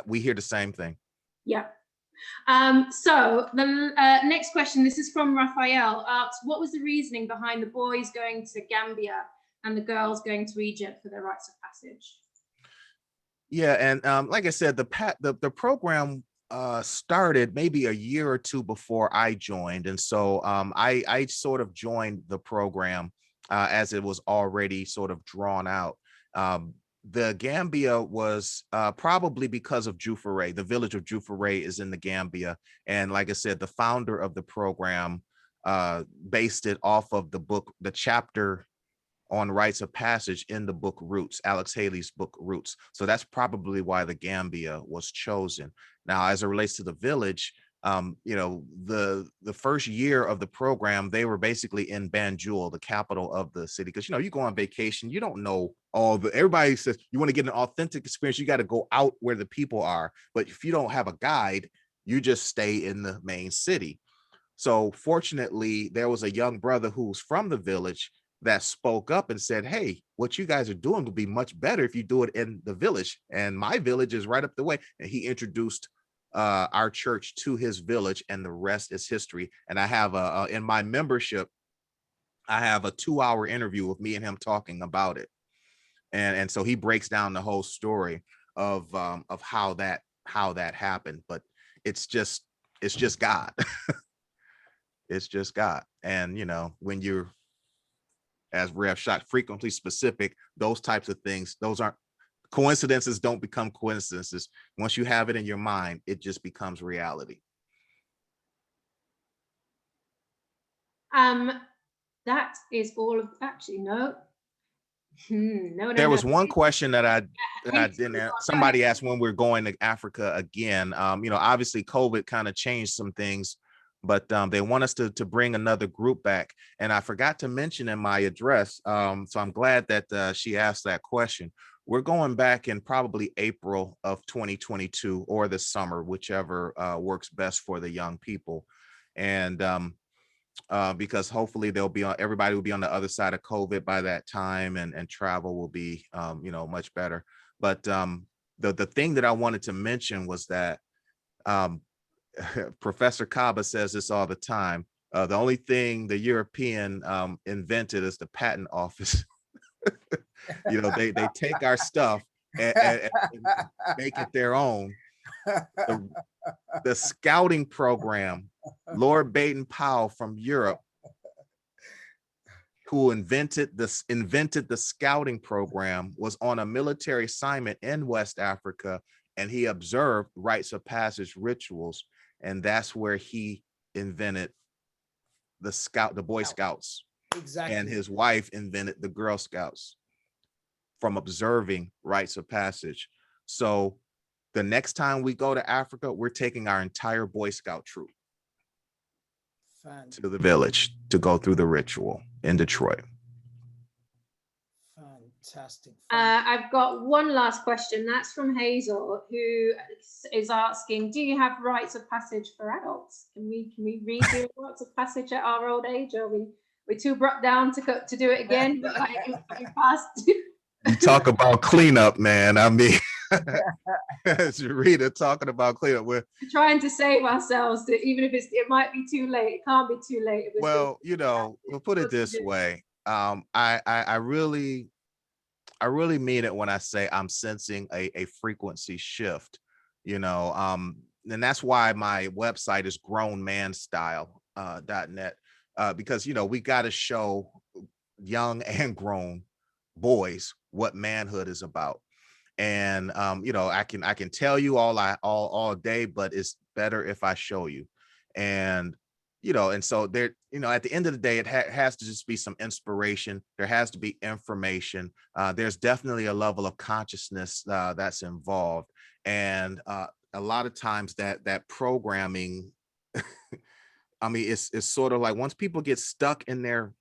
we hear the same thing. Yeah. So the next question, this is from Raphael, asks, what was the reasoning behind the boys going to Gambia and the girls going to Egypt for their rites of passage? Yeah, and like I said, the program started maybe a year or two before I joined, and so I sort of joined the program as it was already sort of drawn out. The Gambia was probably because of Jufere. The village of Jufere is in the Gambia, and like I said, the founder of the program based it off of the chapter on rites of passage in the book Roots, Alex Haley's book Roots. So that's probably why the Gambia was chosen. Now, as it relates to the village, you know, the first year of the program, they were basically in Banjul, the capital of the city. Because, you know, you go on vacation, you don't know everybody says you want to get an authentic experience, you got to go out where the people are. But if you don't have a guide, you just stay in the main city. So fortunately, there was a young brother who's from the village that spoke up and said, hey, what you guys are doing would be much better if you do it in the village. And my village is right up the way. And he introduced our church to his village, and the rest is history. And I have in my membership, I have a 2-hour interview with me and him talking about it. And so he breaks down the whole story of how that happened. But it's just God. It's just God. And, you know, when you're, as Rev Shock, frequently specific, those types of things, those aren't coincidences, don't become coincidences. Once you have it in your mind, it just becomes reality. That is all of, actually, no. There was one question that I didn't. Somebody asked when we're going to Africa again. You know, obviously COVID kind of changed some things, but they want us to bring another group back. And I forgot to mention in my address. So I'm glad that she asked that question. We're going back in probably April of 2022 or the summer, whichever works best for the young people. And because hopefully everybody will be on the other side of COVID by that time, and travel will be, you know, much better. But the thing that I wanted to mention was that Professor Kaba says this all the time. The only thing the European invented is the patent office. You know, they take our stuff and make it their own. The scouting program, Lord Baden-Powell from Europe, who invented the scouting program, was on a military assignment in West Africa, and he observed rites of passage rituals, and that's where he invented the Boy Scouts. Exactly. And his wife invented the Girl Scouts from observing rites of passage. So the next time we go to Africa, we're taking our entire Boy Scout troop to the village to go through the ritual in Detroit. Fantastic. I've got one last question. That's from Hazel, who is asking, do you have rites of passage for adults? Can we redo rites of passage at our old age? Or we're too brought down to do it again? But like, we passed. You talk about cleanup, man. I mean, Rita talking about cleanup. We're trying to save ourselves, that even if it might be too late, it can't be too late. Well, you know, we'll put it this way. I really mean it when I say I'm sensing a frequency shift, you know, and that's why my website is grownmanstyle.net, because, you know, we got to show young and grown boys what manhood is about. And you know, I can tell you all day, but it's better if I show you. And you know, and so there, you know, at the end of the day, it has to just be some inspiration. There has to be information. There's definitely a level of consciousness that's involved, and a lot of times that programming, I mean, it's sort of like once people get stuck in their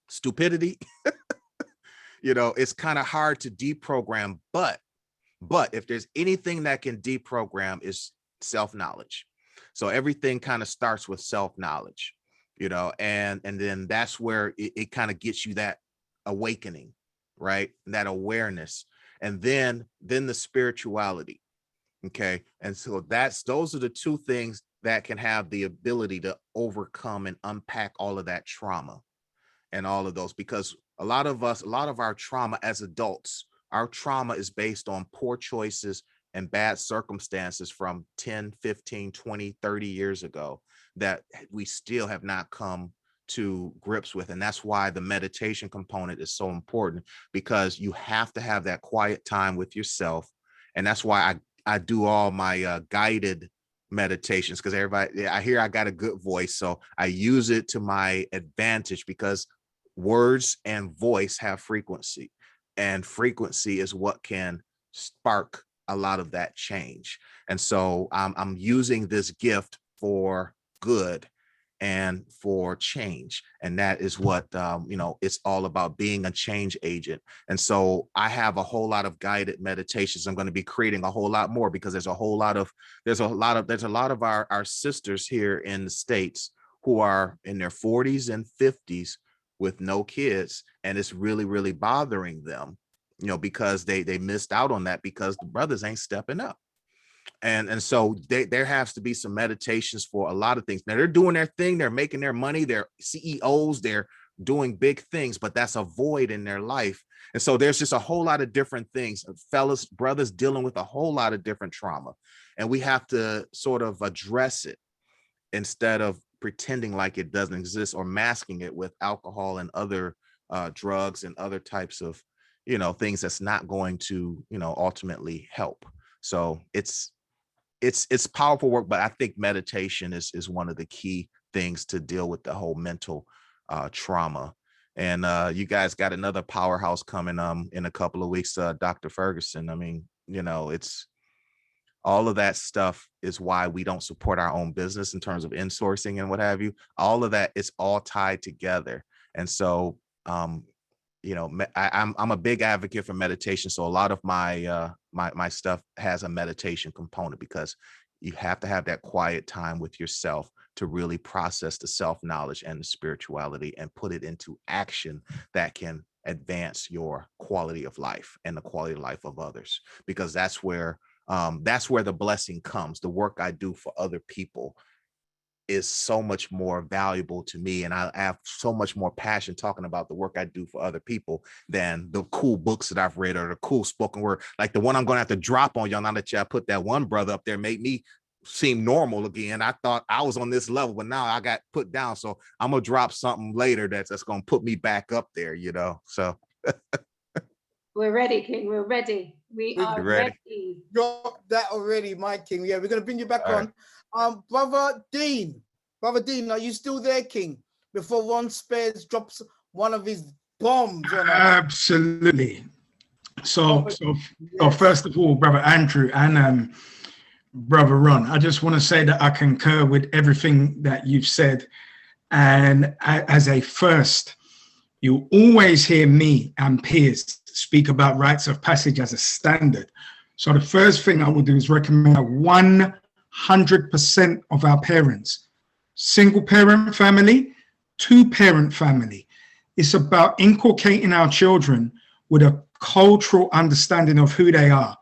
stupidity, you know, it's kind of hard to deprogram. But if there's anything that can deprogram, is self-knowledge. So everything kind of starts with self-knowledge, you know, and then that's where it kind of gets you that awakening, right? And that awareness, and then the spirituality. Okay. And so those are the two things that can have the ability to overcome and unpack all of that trauma and all of those, because a lot of our trauma as adults, our trauma is based on poor choices and bad circumstances from 10, 15, 20, 30 years ago that we still have not come to grips with. And that's why the meditation component is so important, because you have to have that quiet time with yourself. And that's why I do all my guided meditations, because everybody, I hear I got a good voice, so I use it to my advantage, because words and voice have frequency, and frequency is what can spark a lot of that change. And so I'm using this gift for good and for change, and that is what you know, it's all about, being a change agent. And so I have a whole lot of guided meditations. I'm going to be creating a whole lot more, because there's a lot of our sisters here in the States who are in their 40s and 50s with no kids, and it's really, really bothering them, you know, because they missed out on that because the brothers ain't stepping up. And so there has to be some meditations for a lot of things. Now they're doing their thing, they're making their money, they're CEOs, they're doing big things, but that's a void in their life. And so there's just a whole lot of different things, fellas, brothers dealing with a whole lot of different trauma, and we have to sort of address it instead of pretending like it doesn't exist or masking it with alcohol and other drugs and other types of, you know, things that's not going to, you know, ultimately help. So it's powerful work, but I think meditation is one of the key things to deal with the whole mental trauma. And you guys got another powerhouse coming in a couple of weeks, Dr. Ferguson. I mean, you know, it's all of that stuff is why we don't support our own business in terms of insourcing and what have you. All of that is all tied together. And so, you know, I'm a big advocate for meditation. So a lot of my my stuff has a meditation component, because you have to have that quiet time with yourself to really process the self-knowledge and the spirituality and put it into action that can advance your quality of life and the quality of life of others, because that's where that's where the blessing comes. The work I do for other people is so much more valuable to me, and I have so much more passion talking about the work I do for other people than the cool books that I've read or the cool spoken word. Like the one I'm going to have to drop on y'all now that y'all put that one brother up there made me seem normal again. I thought I was on this level, but now I got put down. So I'm gonna drop something later that's gonna put me back up there, you know. So we're ready, King. We're ready. We are ready. Drop that already, my King. Yeah, we're gonna bring you back on. Brother Dean, are you still there, King? Before Ron Spears drops one of his bombs on us. Absolutely. So first of all, Brother Andrew and Brother Ron, I just want to say that I concur with everything that you've said. And as a first, you always hear me and peers speak about rites of passage as a standard. So the first thing I would do is recommend 100% of our parents, single parent family, two parent family. It's about inculcating our children with a cultural understanding of who they are.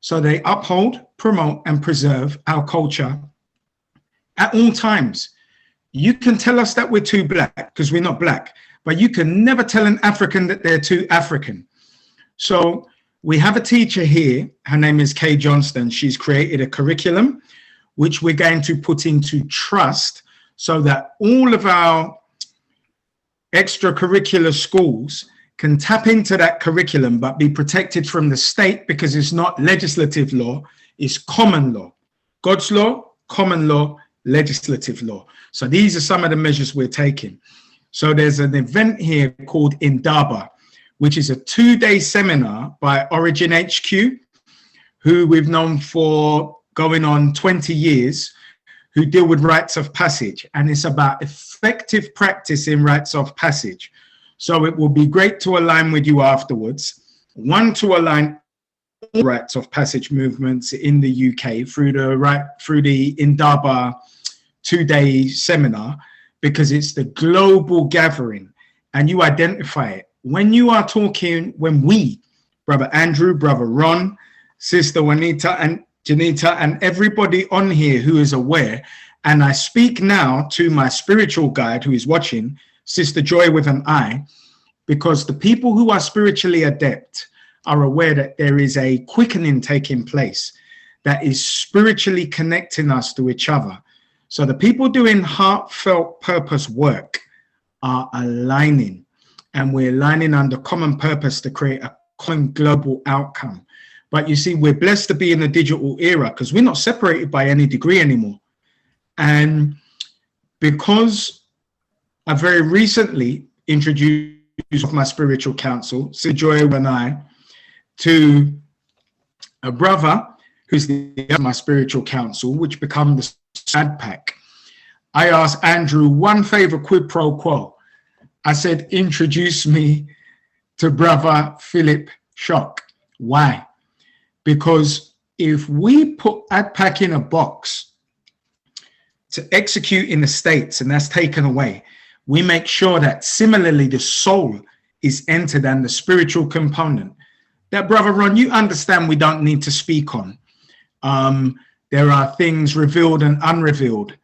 So they uphold, promote, and preserve our culture at all times. You can tell us that we're too black because we're not black, but you can never tell an African that they're too African. So we have a teacher here. Her name is Kay Johnston. She's created a curriculum which we're going to put into trust so that all of our extracurricular schools can tap into that curriculum, but be protected from the state because it's not legislative law, it's common law. God's law, common law, legislative law. So these are some of the measures we're taking. So there's an event here called Indaba, which is a 2-day seminar by Origin HQ, who we've known for going on 20 years, who deal with rites of passage. And it's about effective practice in rites of passage. So it will be great to align with you afterwards. One, to align all rites of passage movements in the UK through the Indaba 2-day seminar, because it's the global gathering and you identify it. When you are talking, when we, Brother Andrew, Brother Ron, Sister Juanita and Janita, and everybody on here who is aware, and I speak now to my spiritual guide who is watching, Sister Joy with an I, because the people who are spiritually adept are aware that there is a quickening taking place that is spiritually connecting us to each other. So the people doing heartfelt purpose work are aligning, and we're aligning under common purpose to create a common global outcome. But you see, we're blessed to be in the digital era because we're not separated by any degree anymore. And because I very recently introduced my spiritual council, Sister Joy and I, to a brother who's my spiritual council, which become the SAD pack. I asked Andrew one favor, quid pro quo. I said, introduce me to Brother Philip Shock. Why? Because if we put AdPack in a box to execute in the States and that's taken away, we make sure that similarly the soul is entered and the spiritual component. That, Brother Ron, you understand we don't need to speak on. There are things revealed and unrevealed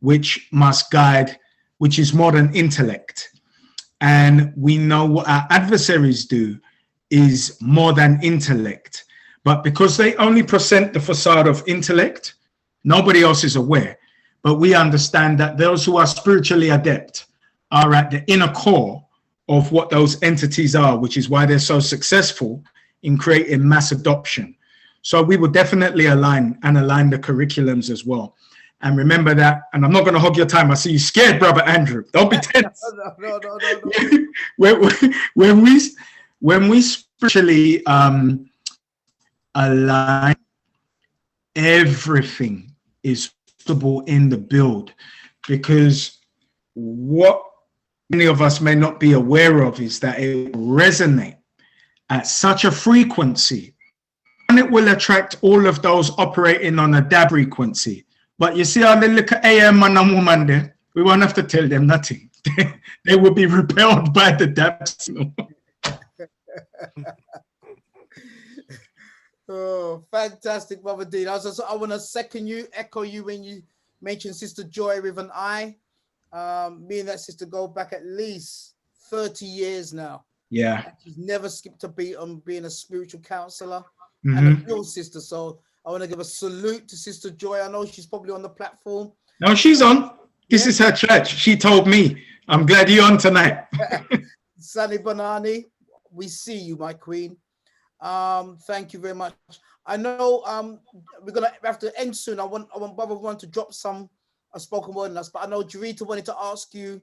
which must guide, which is more than intellect. And we know what our adversaries do is more than intellect. But because they only present the facade of intellect, nobody else is aware. But we understand that those who are spiritually adept are at the inner core of what those entities are, which is why they're so successful in creating mass adoption. So we will definitely align the curriculums as well. And remember that, and I'm not going to hog your time. I see you scared, Brother Andrew. Don't be tense. No. When we spiritually align, everything is possible in the build, because what many of us may not be aware of is that it will resonate at such a frequency, and it will attract all of those operating on a DAB frequency. But you see how they look at AM man and woman there, we won't have to tell them nothing. They will be repelled by the DAB signal. Oh, fantastic, Brother Dean. I want to echo you when you mentioned Sister Joy with an I. Me and that sister go back at least 30 years now. Yeah. And she's never skipped a beat on being a spiritual counselor Mm-hmm. and a real sister. So I want to give a salute to Sister Joy. I know she's probably on the platform. No, she's on. This is her church. She told me. I'm glad you're on tonight. Sally Banani, we see you, my queen. Thank you very much. I know we're gonna have to end soon. I want Brother Ron to drop a spoken word in us, but I know Jarita wanted to ask you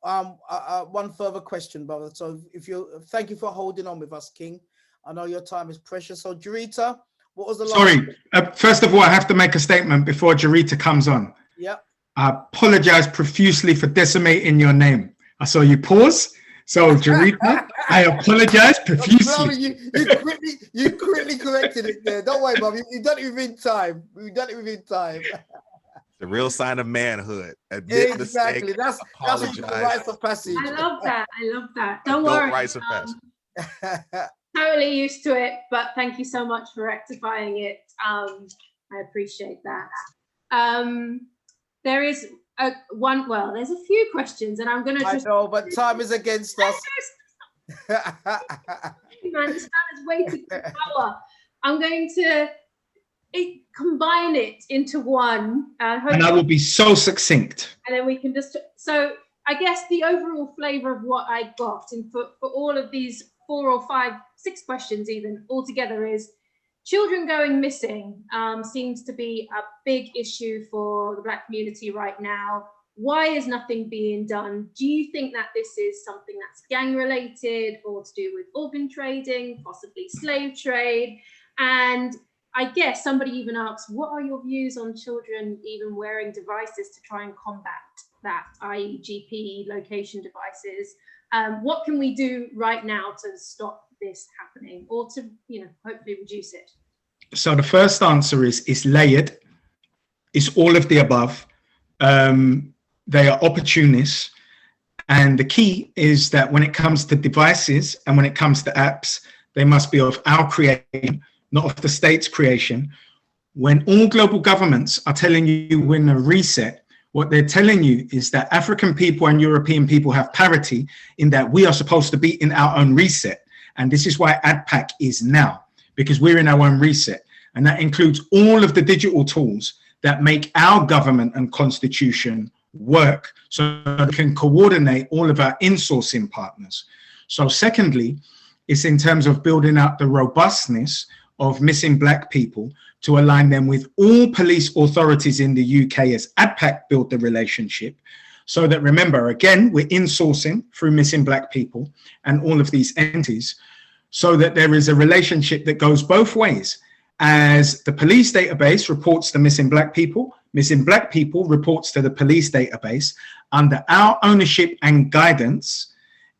one further question, brother. So thank you for holding on with us, King. I know your time is precious. So Jarita, what was the last? Sorry. First of all, I have to make a statement before Jarita comes on. Yeah. I apologize profusely for decimating your name. I saw you pause. So Jarita, I apologize profusely. You quickly corrected it there. Don't worry, Bob. You've done it within time. The real sign of manhood. Admit exactly. Mistake, that's what rites of passage. I love that. Don't worry. Rites of passage. Totally used to it, but thank you so much for rectifying it. I appreciate that. There is there's a few questions, and I'm going to just. I know, but time is against us. Man, this man is waiting for power. I'm going to combine it into one. And I will be so succinct. And then we can just. So I guess the overall flavor of what I got, and for all of these 4 or 5, 6 questions even altogether is. Children going missing seems to be a big issue for the Black community right now. Why is nothing being done? Do you think that this is something that's gang related or to do with organ trading, possibly slave trade? And I guess somebody even asks, what are your views on children even wearing devices to try and combat that, i.e. GP location devices? What can we do right now to stop this happening or to, hopefully reduce it? So the first answer is layered. It's all of the above. They are opportunists. And the key is that when it comes to devices and when it comes to apps, they must be of our creation, not of the state's creation. When all global governments are telling you we're in a reset, what they're telling you is that African people and European people have parity in that we are supposed to be in our own reset. And this is why ADPAC is now, because we're in our own reset. And that includes all of the digital tools that make our government and constitution work so that we can coordinate all of our insourcing partners. So secondly, it's in terms of building out the robustness of missing Black people to align them with all police authorities in the UK as ADPAC built the relationship. So that, remember, again, we're insourcing through missing Black people and all of these entities so that there is a relationship that goes both ways. As the police database reports to missing Black people reports to the police database under our ownership and guidance,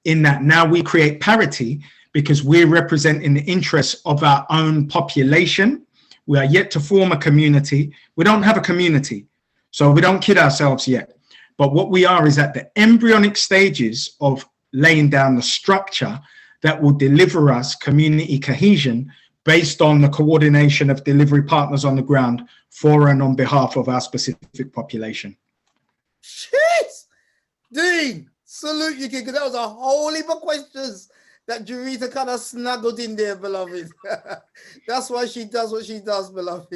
in that now we create parity because we're representing the interests of our own population. We are yet to form a community. We don't have a community, so we don't kid ourselves yet. But what we are is at the embryonic stages of laying down the structure that will deliver us community cohesion based on the coordination of delivery partners on the ground for and on behalf of our specific population. Jeez! Dean, salute you, kid, because that was a whole heap of questions that Jarita kind of snuggled in there, beloved. That's why she does what she does, beloved.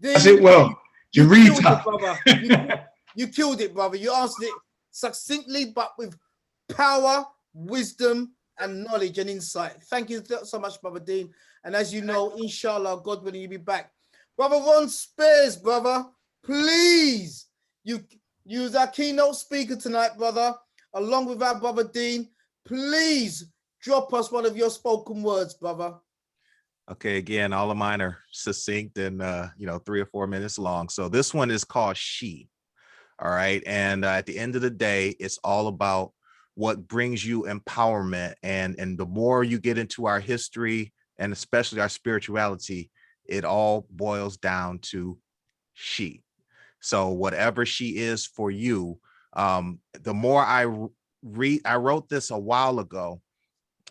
Dean, does it well. Jarita. You killed it, brother. You answered it succinctly, but with power, wisdom, and knowledge and insight. Thank you so much, Brother Dean. And as you know, inshallah, God willing, you'll be back. Brother Ron Spears, brother, please. You was our keynote speaker tonight, brother, along with our Brother Dean. Please drop us one of your spoken words, brother. Okay, again, all of mine are succinct and 3 or 4 minutes long. So this one is called She. All right. And at the end of the day, it's all about what brings you empowerment. And the more you get into our history and especially our spirituality, it all boils down to she. So whatever she is for you, the more I wrote this a while ago,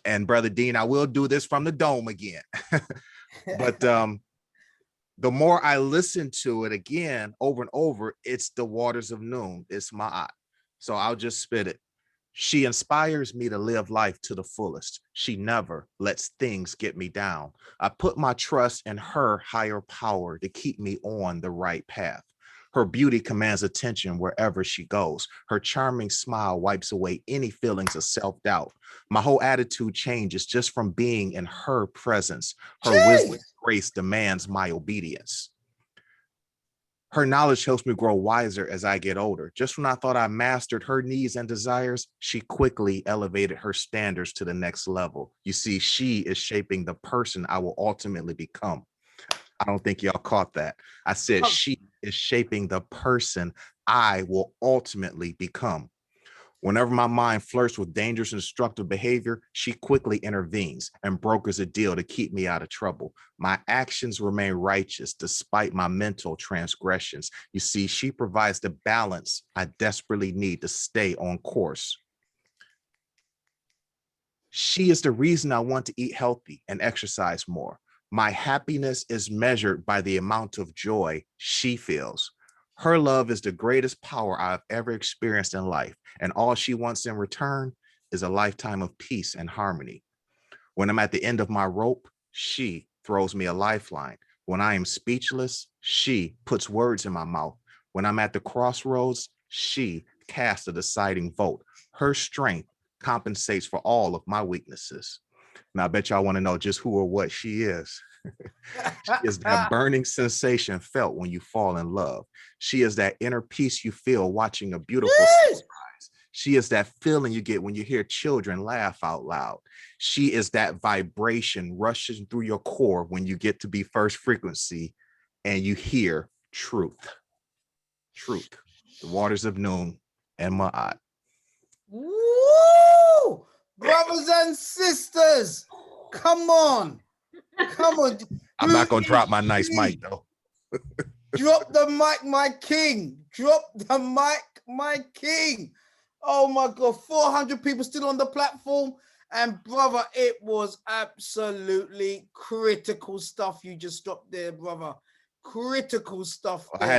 and Brother Dean, I will do this from the dome again. But The more I listen to it again over and over, it's the waters of noon. It's Ma'at. So I'll just spit it. She inspires me to live life to the fullest. She never lets things get me down. I put my trust in her higher power to keep me on the right path. Her beauty commands attention wherever she goes. Her charming smile wipes away any feelings of self-doubt. My whole attitude changes just from being in her presence. Her wisdom and grace demands my obedience. Her knowledge helps me grow wiser as I get older. Just when I thought I mastered her needs and desires, she quickly elevated her standards to the next level. You see, she is shaping the person I will ultimately become. I don't think y'all caught that. I said she is shaping the person I will ultimately become. Whenever my mind flirts with dangerous and destructive behavior, she quickly intervenes and brokers a deal to keep me out of trouble. My actions remain righteous despite my mental transgressions. You see, she provides the balance I desperately need to stay on course. She is the reason I want to eat healthy and exercise more. My happiness is measured by the amount of joy she feels. Her love is the greatest power I've ever experienced in life, and all she wants in return is a lifetime of peace and harmony. When I'm at the end of my rope, she throws me a lifeline. When I am speechless, she puts words in my mouth. When I'm at the crossroads, she casts a deciding vote. Her strength compensates for all of my weaknesses. Now, I bet y'all want to know just who or what she is. She is that burning sensation felt when you fall in love. She is that inner peace you feel watching a beautiful sunrise. She is that feeling you get when you hear children laugh out loud. She is that vibration rushing through your core when you get to be first frequency and you hear truth. Truth. The waters of noon and Ma'at. Woo! Brothers and sisters, come on. Come on. I'm not going to drop my nice mic, though. Drop the mic, my king. Drop the mic, my king. Oh, my God. 400 people still on the platform. And, brother, it was absolutely critical stuff you just dropped there, brother. Critical stuff there. I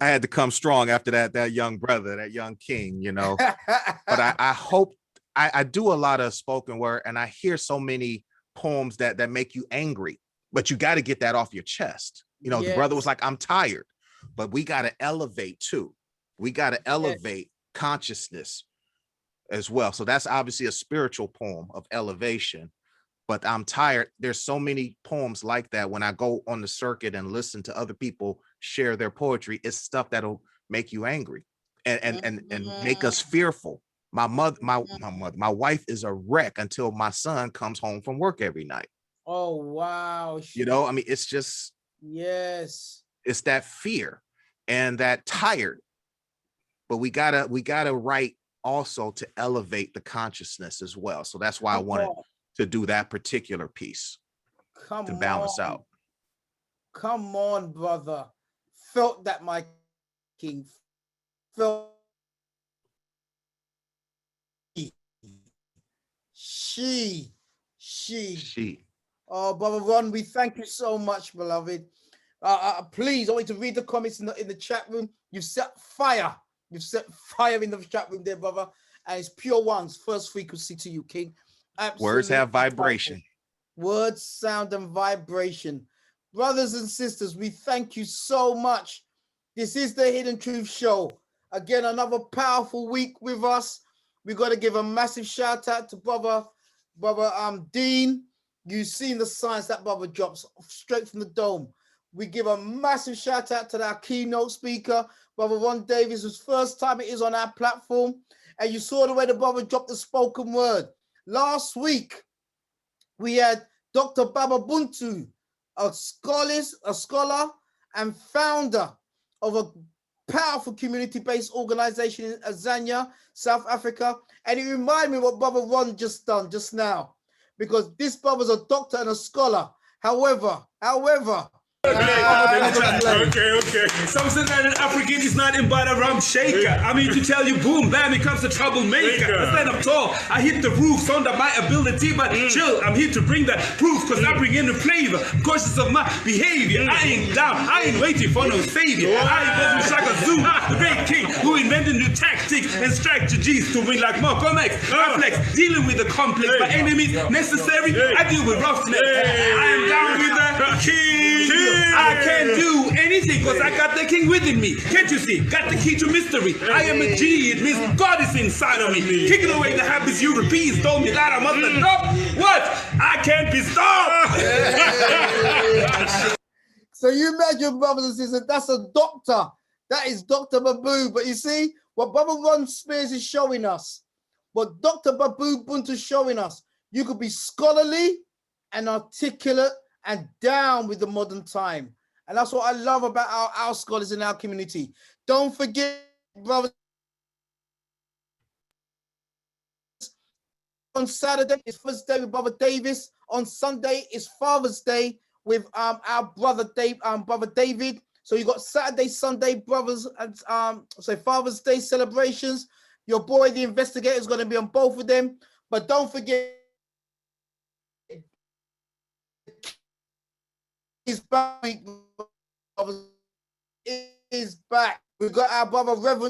had to come strong after that young brother, that young king, you know. But I hope I do a lot of spoken word, and I hear so many poems that make you angry, but you got to get that off your chest. You know, the brother was like, I'm tired, but we got to elevate too. We got to elevate consciousness as well. So that's obviously a spiritual poem of elevation, but I'm tired. There's so many poems like that. When I go on the circuit and listen to other people share their poetry, it's stuff that'll make you angry and make us fearful. My wife is a wreck until my son comes home from work every night. Oh, wow. You know, I mean, it's just, it's that fear and that tired, but we gotta write also to elevate the consciousness as well. So that's why I wanted to do that particular piece to balance out. Come on, brother. Felt that, my king. Felt she. Oh, brother Ron, we thank you so much, beloved. Please, I want you to read the comments in the chat room. You've set fire. You've set fire in the chat room there, brother. And it's pure ones, first frequency to you, King. Absolutely. Words have vibration. Words, sound, and vibration. Brothers and sisters, we thank you so much. This is the Hidden Truth Show. Again, another powerful week with us. We got to give a massive shout out to brother Dean. You've seen the signs that brother drops straight from the dome. We give a massive shout out to our keynote speaker, brother Ron Davis, whose first time it is on our platform. And you saw the way the brother dropped the spoken word. Last week, we had Dr. Baba Buntu, a scholar and founder of a powerful community-based organization in Azania, South Africa. And it reminded me of what Brother Ron just done just now, because this brother's a doctor and a scholar. However, Okay. Something that an African is nothing but a rum shaker. I mean to tell you, boom, bam, here comes the troublemaker. I stand up tall, I hit the roof, under my ability, but chill, I'm here to bring the proof, cause I bring in the flavor. I'm cautious of my behavior. I ain't down, I ain't waiting for no savior. I ain't with Shaka Zulu, the great king, who invented new tactics and strategies to win like Malcolm X. I flex, dealing with the complex, my enemies necessary, I deal with roughness. I am down with the king. I can't do anything cause I got the king within me. Can't you see? Got the key to mystery. I am a G, it means God is inside of me. Kicking away the habits Europeans told me that I must adopt. What? I can't be stopped. So you imagine, brothers and sisters, that's a doctor. That is Dr. Babu. But you see, what Brother Ron Spears is showing us, what Dr. Babu Buntu is showing us, you could be scholarly and articulate and down with the modern time. And that's what I love about our scholars in our community. Don't forget, brothers, on Saturday is Father's Day with Brother Davis. On Sunday is Father's Day with our brother David. So you got Saturday, Sunday, brothers, and Father's Day celebrations. Your boy, the Investigator, is going to be on both of them. But don't forget, is back. Is back. We've got our brother Reverend